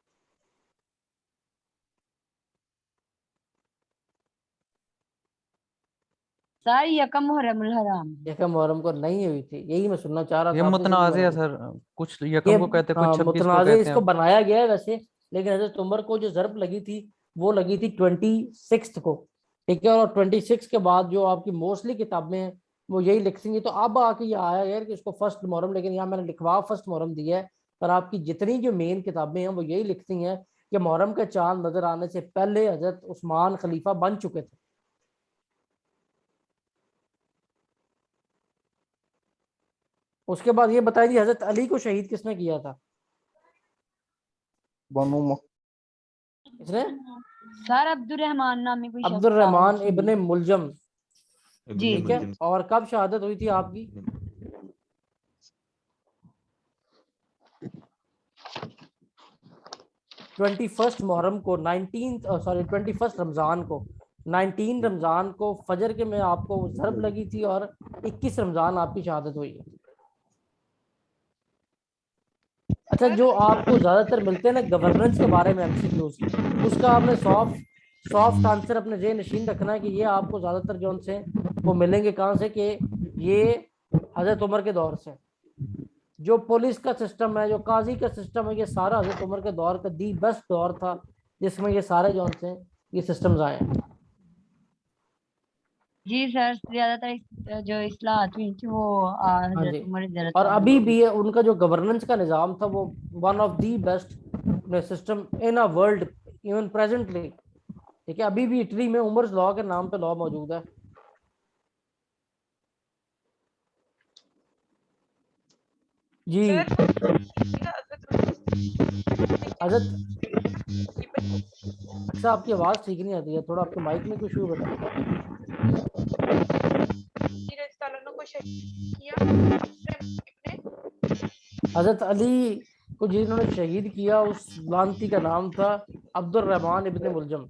सर यकम मुहर्रमुल हराम। यकम मुहर्रम को नहीं हुई थी, यही मैं सुनना चाह रहा ये था आपसे इसी के मुतनाज़ बारे है में। सर, कुछ ये यकम को कहते हैं, कुछ 26 को मुतनाज़े कहते इसको हैं। बनाया गया है वैसे, लेकिन हजरत उमर को जो जरब लगी थी वो लगी थी 26 को। ठीक है, और 26 के बाद जो आपकी मोस्टली किताबें हैं वो यही लिखती हैं। तो अब आके ये आया है कि इसको फर्स्ट मुहर्रम, लेकिन यहाँ मैंने लिखवा फर्स्ट मुहर्रम दिया है, पर आपकी जितनी जो मेन किताबें हैं वो यही लिखती हैं कि मुहर्रम का चांद नजर आने से पहले हजरत उस्मान खलीफा बन चुके थे। उसके बाद ये बताइए जी हजरत अली को शहीद किसने किया था? किसने? सर अब्दुर्रहमान नामी कोई शख्स था अब्दुर्रहमान उसने। इब्ने मुलजम। जी ठीक है, और कब शहादत हुई थी आपकी? 21 मुहर्रम को, 21 रमजान को, 19 रमजान को फजर के में आपको जरब लगी थी, और 21 रमजान आपकी शहादत हुई है। अच्छा, जो आपको ज्यादातर मिलते हैं ना गवर्नेंस के बारे में एमसीक्यूज, उसका आपने सॉफ्ट आंसर अपने जेहन नशीन रखना है कि ये आपको ज्यादातर जो उनसे वो मिलेंगे कहाँ से, कि ये हजरत उमर के दौर से। जो पुलिस का सिस्टम है, जो काजी का सिस्टम है, ये सारा हजरत उमर के दौर का दी बेस्ट दौर था जिसमें ये सारे जो उनसे ये सिस्टम्स आए हैं। जी सर, ज्यादातर जो इस्लाहत हुई थी वो हाँ हजरत जी। उमर और रज़ियल्लाहु अभी अन्हु भी उनका जो गवर्नेंस का निज़ाम था वो one of the best system in a world even presently. ठीक है, अभी भी इटली में उमर्स लॉ के नाम पे लॉ मौजूद है। जी सर हजरत, अच्छा आपकी आवाज ठीक नहीं आती है, थोड़ा आपके माइक में कुछ इशू बता। को शहीद किया हजरत अली को जिन्होंने शहीद किया उस लानती का नाम था अब्दुल रहमान इब्ने मुलजम।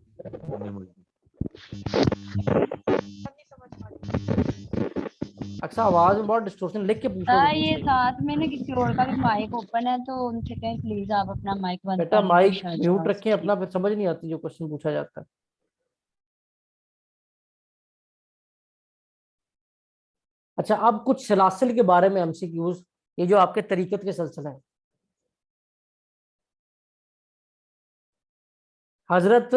अच्छा आवाज में बहुत डिस्टोर्शन, लिख के पूछो सर बिल्कुल ये सही। साथ में ना किसी और का भी माइक ओपन है, तो उनसे कहें प्लीज आप अपना माइक बंद बेटा कर लें तो माइक शायद म्यूट आवाज रखें अपना, फिर समझ नहीं आती जो क्वेश्चन पूछा जाता है। अच्छा, अब कुछ सलासिल के बारे में एमसीक्यूज, ये जो आपके तरीकत के सिलसिले हैं। हजरत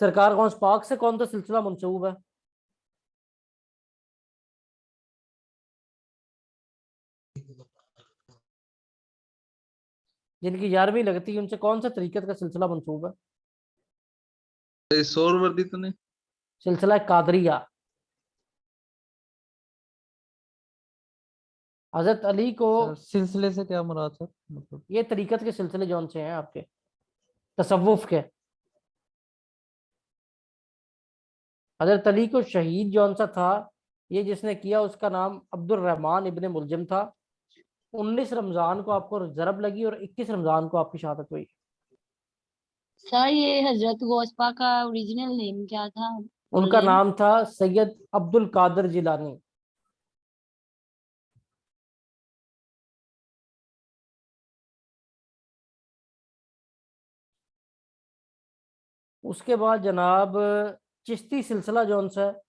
सरकार गौस पाक से कौन सा सिलसिला मंसूब है? जिनकी 11वीं लगती है उनसे कौन सा तरीकत का सिलसिला मंसूब है? सोरवर्दी तो नहीं? सिलसिला कादरिया। हजरत अली को सर सिलसिले से क्या मुराद सर, मतलब ये तरीकत के सिलसिले जौन से हैं आपके तसव्वुफ के, हजरत अली को शहीद जौन सा था ये जिसने किया उसका नाम अब्दुल रहमान इब्ने मुलजिम था। 19 रमजान को आपको जरब लगी और 21 रमजान को आपकी शहादत हुई। सर ये हजरत गौसपा का ओरिजिनल नेम क्या था? फुल उनका नेम? नाम था सैयद अब्दुल कादिर जिलानी। उसके बाद जनाब चिश्ती सिलसिला जौन सा है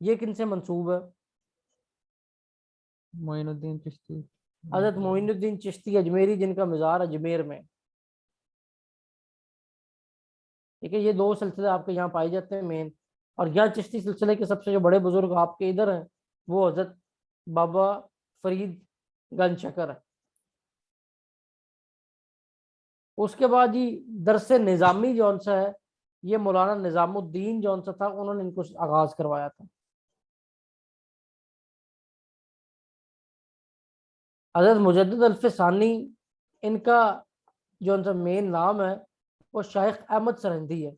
ये किन से मंसूब है? मोइनुद्दीन चिश्ती। हजरत मोइनुद्दीन चिश्ती अजमेरी जिनका मज़ार अजमेर में। ठीक है, ये दो सिलसिले आपके यहाँ पाए जाते हैं मेन। और यहाँ चिश्ती सिलसिले के सबसे जो बड़े बुजुर्ग आपके इधर हैं वो हजरत बाबा फरीद गंज शकर है। उसके बाद जी दरस निज़ामी जौन सा है ये मौलाना निज़ामुद्दीन जौन सा था उन्होंने इनको आगाज करवाया था। हजरत मुजद्दिद अल्फ़सानी इनका जौन सा मेन नाम है वो शाइख अहमद सरहिंदी है।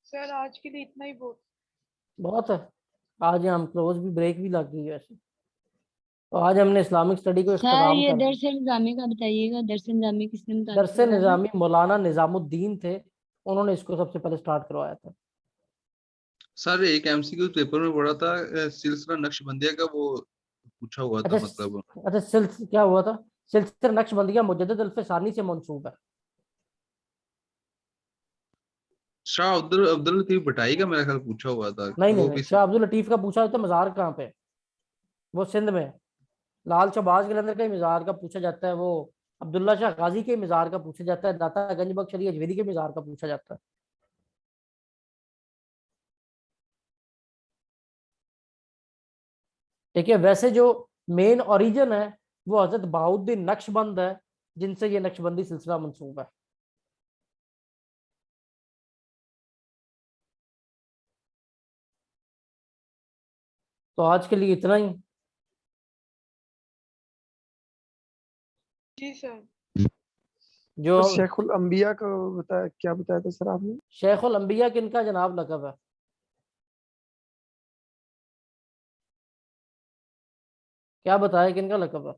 सर आज के लिए इतना ही बहुत है, आज हम क्लोज भी, ब्रेक भी लग गई वैसे, तो आज हमने इस्लामिक स्टडी को सर इख्तिताम ये कर दिया। दरस निजामी का बताइएगा, दरस निजामी किसने मुताबिक दरस करवाया था? निज़ामी मौलाना निज़ामुद्दीन थे, उन्होंने इसको सबसे पहले स्टार्ट करवाया था। सर एक एमसीक्यू पेपर में पढ़ा था, सिलसिला नक्शबंदिया का वो पूछा हुआ था, अच्छा मतलब अच्छा क्या हुआ था? सिलसिला नक्शबंदिया मुजद्दिद अल्फ़सानी से मंसूब है। शाह अब्दुल अब्दुल लतीफ भटाई का मेरा ख्याल पूछा हुआ था, नहीं नहीं वो नहीं, भी। शाह अब्दुल लतीफ का पूछा जाता है मज़ार कहाँ पे, वो सिंध में लाल शहबाज के अंदर का ही मज़ार का पूछा जाता है। वो अब्दुल्ला शाह गाजी के मज़ार का पूछा जाता है, दाता गंज बख्श अली अजमेरी के मज़ार का पूछा जाता है। ठीक है, वैसे जो मेन ओरिजिन है वो हजरत बहाउद्दीन नक्शबंद है जिनसे ये नक्शबंदी सिलसिला मंसूब है। तो आज के लिए इतना ही। जी सर। जो शेखुल अंबिया का बताया, क्या बताया था सर आपने? शेखुल अंबिया किनका जनाब लकब है? क्या बताया किनका लकब है?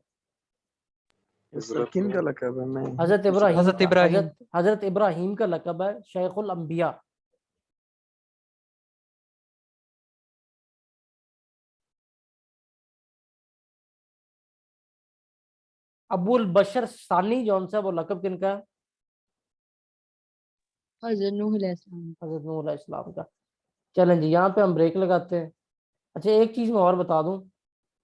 सर किन का लकब है? मैं हजरत इब्राहिम हजरत का, इब्राहिम। हजरत इब्राहिम का लकब है शेखुल अंबिया। अबुल बशर सानी जौन सा वो लकब किनका है? हज़रत नूह अलैहिस्सलाम। हजरत नूह अलैहिस्सलाम का। चलें जी, यहाँ पे हम ब्रेक लगाते हैं। अच्छा, एक चीज मैं और बता दूं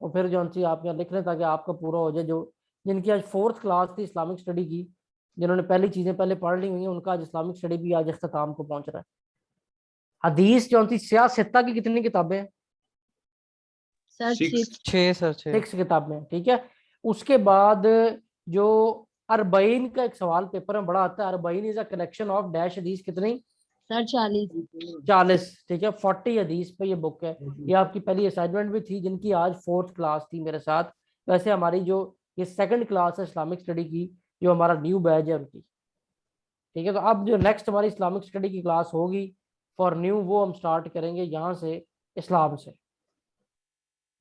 और फिर जौन सी आप यहाँ लिख लें ताकि आपका पूरा हो जाए। जो जिनकी आज 4th क्लास थी इस्लामिक स्टडी की, जिन्होंने पहली चीजें पहले पढ़ ली हुई हैं, उनका आज इस्लामिक स्टडी भी आज अख्ताम को पहुंच रहा है। हदीस जौन सी सियासत्ता की कितनी किताबें हैं? Sir 6 6 sir 6। 6 किताबें हैं, ठीक है। उसके बाद जो अरबईन का एक सवाल पेपर में बड़ा आता है, Arbaeen is a collection of dash हदीस, कितनी? सर 40। 40, ठीक है। 40 हदीस पे ये बुक है। ये आपकी पहली असाइनमेंट भी थी, जिनकी आज 4th क्लास थी मेरे साथ। वैसे हमारी जो ये 2nd क्लास है इस्लामिक स्टडी की, जो हमारा न्यू बैच है उनकी, ठीक है। तो अब जो नेक्स्ट हमारी इस्लामिक स्टडी की क्लास होगी फॉर न्यू, वो हम स्टार्ट करेंगे यहाँ से, इस्लाम से,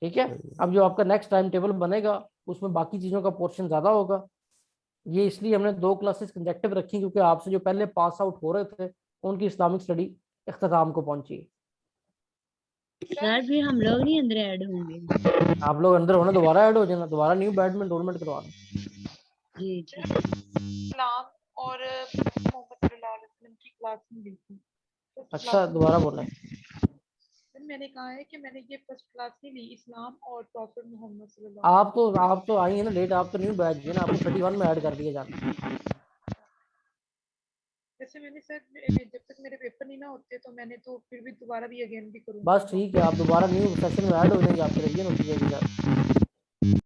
ठीक है। अब जो आपका नेक्स्ट टाइम टेबल बनेगा उसमें बाकी चीज़ों का पोर्शन ज़्यादा होगा। ये इसलिए हमने 2 क्लासेस कंजेक्टिव रखी क्योंकि आपसे जो पहले पास आउट हो रहे थे उनकी इस्लामिक स्टडी इख्तिताम को पहुंची है। सर फिर हम लोग नहीं अंदर ऐड होंगे? आप लोग अंदर होना, दोबारा ऐड हो जाना, दोबारा न्यू बैच में एनरोलमेंट करवाना। जी ठीक है। इस्लाम और मोहम्मद सल्लल्लाहु अलैहि वसल्लम की क्लास में ली थी। तो अच्छा, दोबारा बोला। सर मैंने कहा है कि मैंने ये फर्स्ट क्लास नहीं ली, इस्लाम और प्रॉफिट मोहम्मद सल्लल्लाहु आप तो आई है ना लेट, आप तो न्यू बैच है ना, आपको 31 में ऐड कर दिया जाना। जैसे मैंने सर जब तक मेरे पेपर नहीं ना होते तो मैंने तो फिर भी दोबारा भी अगेन भी करूँगा। बस ठीक है, आप दोबारा न्यू सेशन में ऐड हो जाएंगे, आपकी रिवीजन होती जाएगी सर।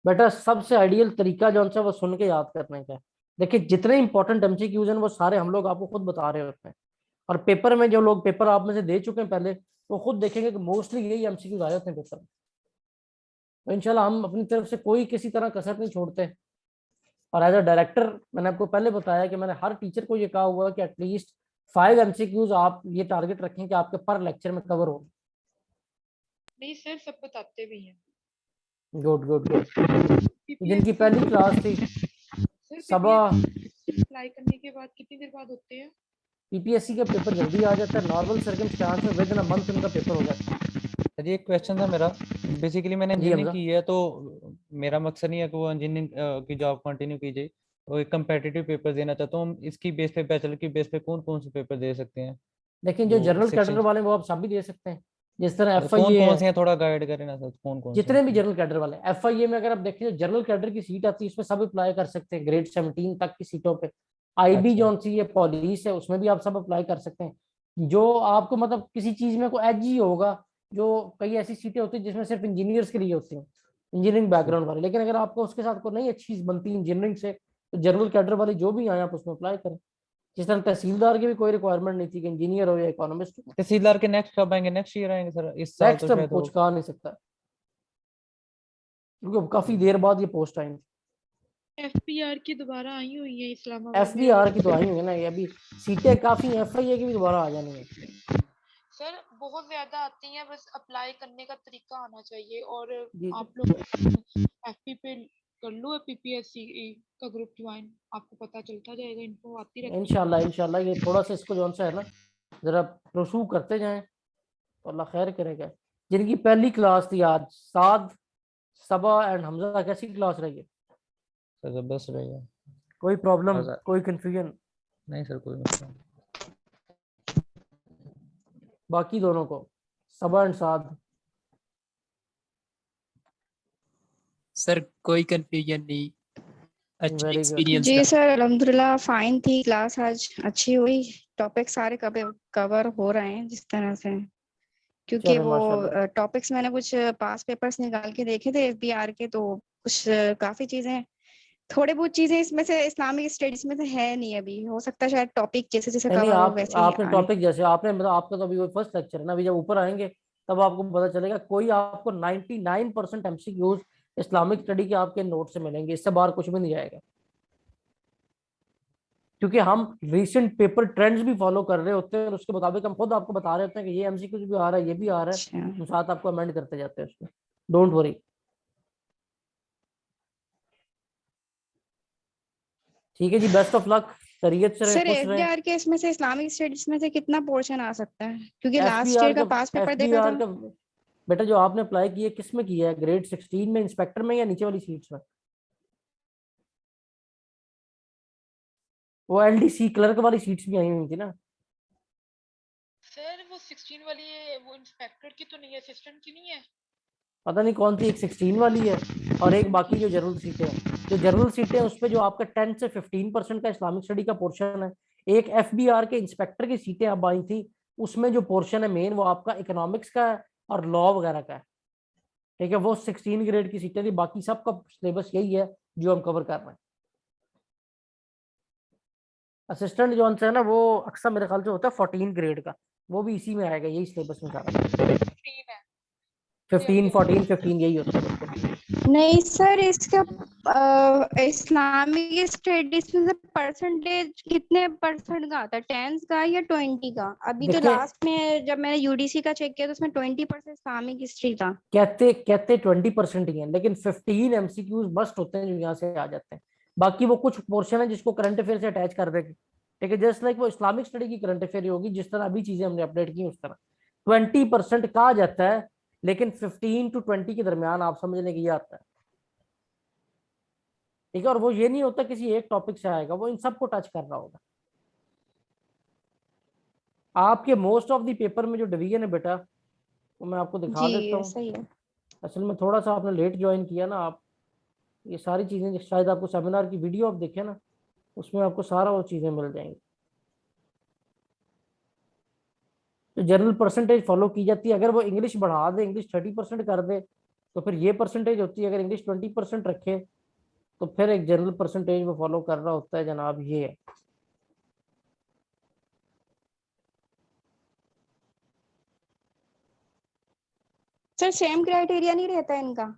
बेटा सबसे आइडियल तरीका जो है वो सुन के याद करने का है। देखिए जितने इंपॉर्टेंट एमसीक्यूज हैं वो सारे हम लोग आपको खुद बता रहे होते हैं, और पेपर में जो लोग पेपर आप में से दे चुके हैं पहले, वो खुद देखेंगे कि मोस्टली यही एमसीक्यूज आए होते हैं पेपर में। तो इंशाल्लाह हम अपनी तरफ से कोई किसी तरह कसर नहीं छोड़ते। और एज अ डायरेक्टर मैंने आपको पहले बताया कि मैंने हर टीचर को ये कहा हुआ है कि एटलीस्ट 5 एमसीक्यूज आप ये टारगेट रखें कि आपके पर लेक्चर में कवर हो। नहीं सर सब बताते भी हैं। Good good good. जिनकी पहली क्लास थी सर सबा, अप्लाई करने के बाद कितनी देर बाद होते हैं? पीपीएससी का पेपर जल्दी आ जाता है, नॉर्मल सर्कमस्टांस में विद इन अ मंथ उनका पेपर हो जाता है। सर एक क्वेश्चन था मेरा, बेसिकली मैंने जी इंजीनियरिंग हमजा। की है तो मेरा मकसद नहीं है कि वो इंजीनियरिंग की जॉब कंटिन्यू की जाए, वो एक कम्पिटिटिव पेपर देना चाहता हूँ। इसकी बेस पे, बैचलर की बेस पे कौन कौन से पेपर दे सकते हैं? लेकिन जो वो जनरल कैडर 16 वाले वो आप सब भी दे सकते हैं, जिस तरह मतलब कौन एफआईए कौन है। से हैं, थोड़ा गाइड करें ना सर, कौन कौन से जितने भी हैं? जनरल कैडर वाले एफआईए में अगर आप देखें, जो जनरल कैडर की सीट आती है उसमें सब अप्लाई कर सकते हैं, ग्रेड 17 तक की सीटों पे। आईबी अच्छा जो सी है पुलिस है, उसमें भी आप सब अप्लाई कर सकते हैं। जो आपको मतलब किसी चीज में कोई एज ही होगा, जो कई ऐसी सीटें होती हैं जिसमें सिर्फ इंजीनियर्स के लिए होती हैं, इंजीनियरिंग ठीक। बैकग्राउंड वाले। लेकिन अगर आपको उसके साथ कोई नहीं अच्छी चीज बनती इंजीनियरिंग से, तो जनरल कैडर वाले जो भी आए आप उसमें अप्लाई करें। जिस तरह तहसीलदार की भी कोई रिक्वायरमेंट नहीं थी कि इंजीनियर हो या इकोनॉमिस्ट हो। तहसीलदार के नेक्स्ट कब आएंगे? नेक्स्ट ईयर आएंगे सर? इस साल तो नेक्स्ट हम शायद कुछ हो। कहा नहीं सकता क्योंकि अब काफी देर बाद ये पोस्ट आई। एफपीआर की दोबारा आई हुई है इस्लामाबाद में। एफबीआर की तो आई हुई है ना, ये अभी सीटें काफी, एफआईए की भी दोबारा आ जानी है। सर बहुत ज्यादा आती हैं, बस अप्लाई करने का तरीका आना चाहिए। और जी आप लोग एफपी पे कर लो पीपीएससी का ग्रुप ज्वाइन, आपको पता चलता जाएगा, इनको आती रहती है। इंशाल्लाह इंशाल्लाह ये थोड़ा सा इसको जो सा है ना जरा प्रसू करते जाएं तो अल्लाह खैर करेगा। जिनकी पहली क्लास थी आज, साद, सबा एंड हमजा, कैसी क्लास रही है? सर जबरदस्त रहेगा। कोई प्रॉब्लम, मजा- कोई कंफ्यूजन? नहीं सर कोई मसला नहीं। बाकी दोनों को, सबा एंड साद? सर कोई कंफ्यूजन नहीं, अच्छा वेरी गुड। एक्सपीरियंस जी था। सर अल्हम्दुलिल्लाह फाइन थी क्लास आज, अच्छी हुई। टॉपिक सारे कवर हो रहे हैं जिस तरह से, क्योंकि चले वो माशाल्लाह। टॉपिक्स मैंने कुछ पास पेपर्स निकाल के देखे थे एफबीआर के, तो कुछ काफी चीजें, थोड़े बहुत चीजें इसमें से इस्लामिक स्टडीज में से है नहीं। अभी हो सकता है शायद टॉपिक जैसे जैसे नहीं कवर हो आप वैसे ही आपने आए। टॉपिक जैसे आपने मतलब आपका तो अभी वो फर्स्ट लेक्चर है ना, अभी जब ऊपर आएंगे तब आपको पता चलेगा। कोई आपको 99% एमसीक्यूज इस्लामिक स्टडी के आपके नोट से मिलेंगे, इससे बाहर कुछ भी नहीं जाएगा। क्योंकि हम रीसेंट पेपर ट्रेंड्स भी फॉलो कर रहे होते हैं और उसके मुताबिक हम खुद आपको बता रहे होते हैं कि ये एमसीक्यूज भी आ रहा है, ये भी आ रहा है, अच्छा हम साथ आपको अमेंड करते जाते हैं उसमें। Don't worry. ठीक है जी, बेस्ट ऑफ लक, खैरियत से रहे, सर खुश रहे। एफबीआर के इसमें से इस्लामिक स्टडीज में से कितना पोर्शन आ सकता है? क्योंकि लास्ट एफबीआर ईयर का पास पेपर देखा एफबीआर था। का बेटा जो आपने अप्लाई किया किस में किया है? ग्रेड 16 में, इंस्पेक्टर में, या नीचे वाली सीट्स में? वो LDC क्लर्क वाली सीट्स भी आई हुई थी ना। सर वो 16 वाली है, वो इंस्पेक्टर की तो नहीं है, असिस्टेंट की नहीं है। पता नहीं कौन सी, एक 16 वाली है और एक बाकी जो जनरल सीटें हैं। जो जनरल सीटें हैं उस पे जो आपका 10 से 15% का इस्लामिक स्टडी का पोर्शन है। एक FBR के इंस्पेक्टर की सीटें अब आई थी, उसमें जो पोर्शन है मेन वो आपका इकोनॉमिक्स का है और लॉ वगैरह का है। ठीक है, वो 16 ग्रेड की सीटें थी, बाकी सबका सिलेबस यही है जो हम कवर कर रहे हैं। असिस्टेंट जो है ना वो अक्सर मेरे ख्याल से होता है 14 ग्रेड का, वो भी इसी में आएगा, यही सिलेबस में सारा 15 है। 15 14 15 यही होता है बिल्कुल। नहीं सर, इसका इस्लामिक स्टडीज में परसेंटेज कितने परसेंट का आता है, 10 का या 20 का? अभी तो देखिए- लास्ट में जब मैंने UDC का चेक किया तो उसमें 20% इस्लामिक हिस्ट्री था। कहते 20% ही है, लेकिन 15 MCQs मस्ट होते हैं जो यहाँ से आ जाते हैं। बाकी वो कुछ पोर्शन है जिसको करंट अफेयर से अटैच कर देंगे। ठीक है, जस्ट लाइक वो इस्लामिक स्टडी की करंट अफेयर होगी, जिस तरह अभी चीजें हमने अपडेट की उस तरह 20% कहा जाता है, लेकिन 15 to 20 के दरमियान आप समझने की ये आता है। ठीक है, और वो ये नहीं होता किसी एक टॉपिक से आएगा, वो इन सबको टच कर रहा होगा। आपके मोस्ट ऑफ द पेपर में जो डिवीजन है बेटा, वो मैं आपको दिखा देता जी हूँ। सही है। असल में थोड़ा सा आपने लेट ज्वाइन किया ना, आप ये सारी चीजें शायद आपको सेमिनार की वीडियो आप देखें ना, उसमें आपको सारा वो चीजें मिल जाएंगी। तो जनरल परसेंटेज फॉलो की जाती है, अगर वो इंग्लिश बढ़ा दे, इंग्लिश 30% कर दे तो फिर ये परसेंटेज होती है, अगर इंग्लिश 20% रखे तो फिर एक जनरल परसेंटेज वो फॉलो कर रहा होता है जनाब, ये है। सर सेम क्राइटेरिया नहीं रहता इनका?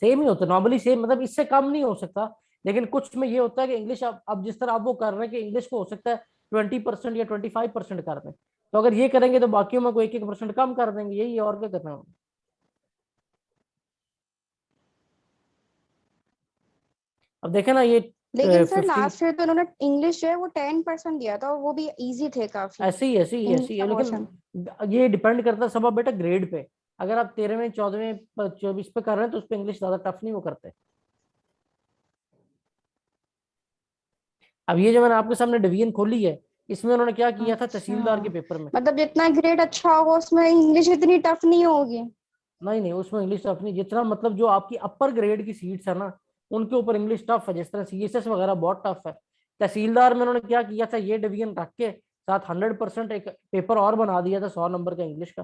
सेम ही होता है नॉर्मली, सेम मतलब इससे कम नहीं हो सकता, लेकिन कुछ में ये होता है कि इंग्लिश अब जिस तरह आप वो कर रहे हैं कि इंग्लिश को हो सकता है 20% या 25% कर दें, तो अगर ये करेंगे तो बाकियों में कोई 1-1% कम कर देंगे, यही है, और क्या करना है। अब देखे ना ये लेकिन सर 50 लास्ट ईयर तो उन्होंने इंग्लिश जो है वो 10% दिया था और वो भी इजी थे काफी। ऐसे ही इंग्लिश है, का लेकिन पोर्शन ये डिपेंड करता है सब अब बेटा ग्रेड पे। अगर आप 13वें 14वें 24 पे कर रहे हैं तो उस पर इंग्लिश ज्यादा टफ नहीं वो करते। अब ये जो मैंने आपके सामने डिवीजन खोली है, इसमें उन्होंने क्या किया था तहसीलदार के पेपर में, मतलब जितना ग्रेड अच्छा होगा उसमें इंग्लिश इतनी टफ नहीं होगी। नहीं उसमें इंग्लिश टफ नहीं, जितना मतलब जो आपकी अपर ग्रेड की सीट्स है ना उनके ऊपर इंग्लिश टफ है, जिस तरह CSS वगैरह बहुत टफ है। तहसीलदार में उन्होंने क्या किया था, ये डिवीजन रख के साथ 100% एक पेपर और बना दिया था 100 नंबर का इंग्लिश का,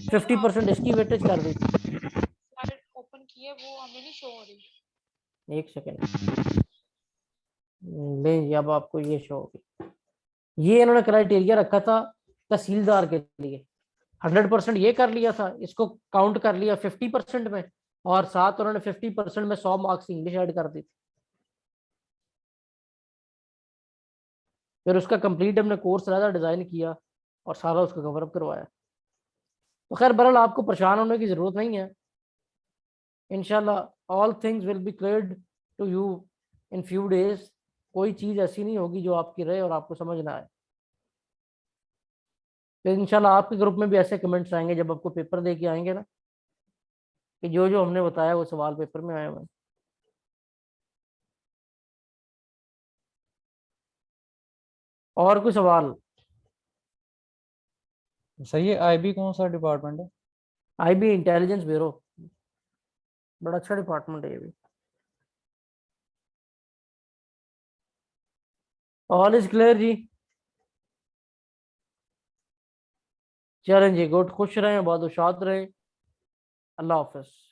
50% इसकी वेटेज कर दी थी। सारे ओपन किए, वो हमें नहीं शो हो रही। एक सेकेंड ले जी, अब आपको ये शो होगी। ये इन्होंने क्राइटेरिया रखा था तहसीलदार के लिए, 100% ये कर लिया था, इसको काउंट कर लिया 50% में, और साथ उन्होंने 50% में 100 मार्क्स इंग्लिश ऐड कर दी थी। फिर उसका कंप्लीट हमने कोर्स लाया, डिजाइन किया और सारा उसका कवर अप करवाया। तो खैर बहरहाल आपको परेशान होने की जरूरत नहीं है, इंशाल्लाह all things will be cleared to you in few days. कोई चीज ऐसी नहीं होगी जो आपकी रहे और आपको समझ ना आए। तो इंशाल्लाह आपके ग्रुप में भी ऐसे कमेंट्स आएंगे जब आपको पेपर दे के आएंगे ना, कि जो जो हमने बताया वो सवाल पेपर में आए हुए हैं। और कोई सवाल? सही है। IB कौन सा डिपार्टमेंट है? IB इंटेलिजेंस ब्यूरो, बड़ा अच्छा डिपार्टमेंट है ये भी। ऑल इज क्लियर जी? चलें जी, गुड, खुश रहें, बहुत शाद रहें, अल्लाह हाफिज।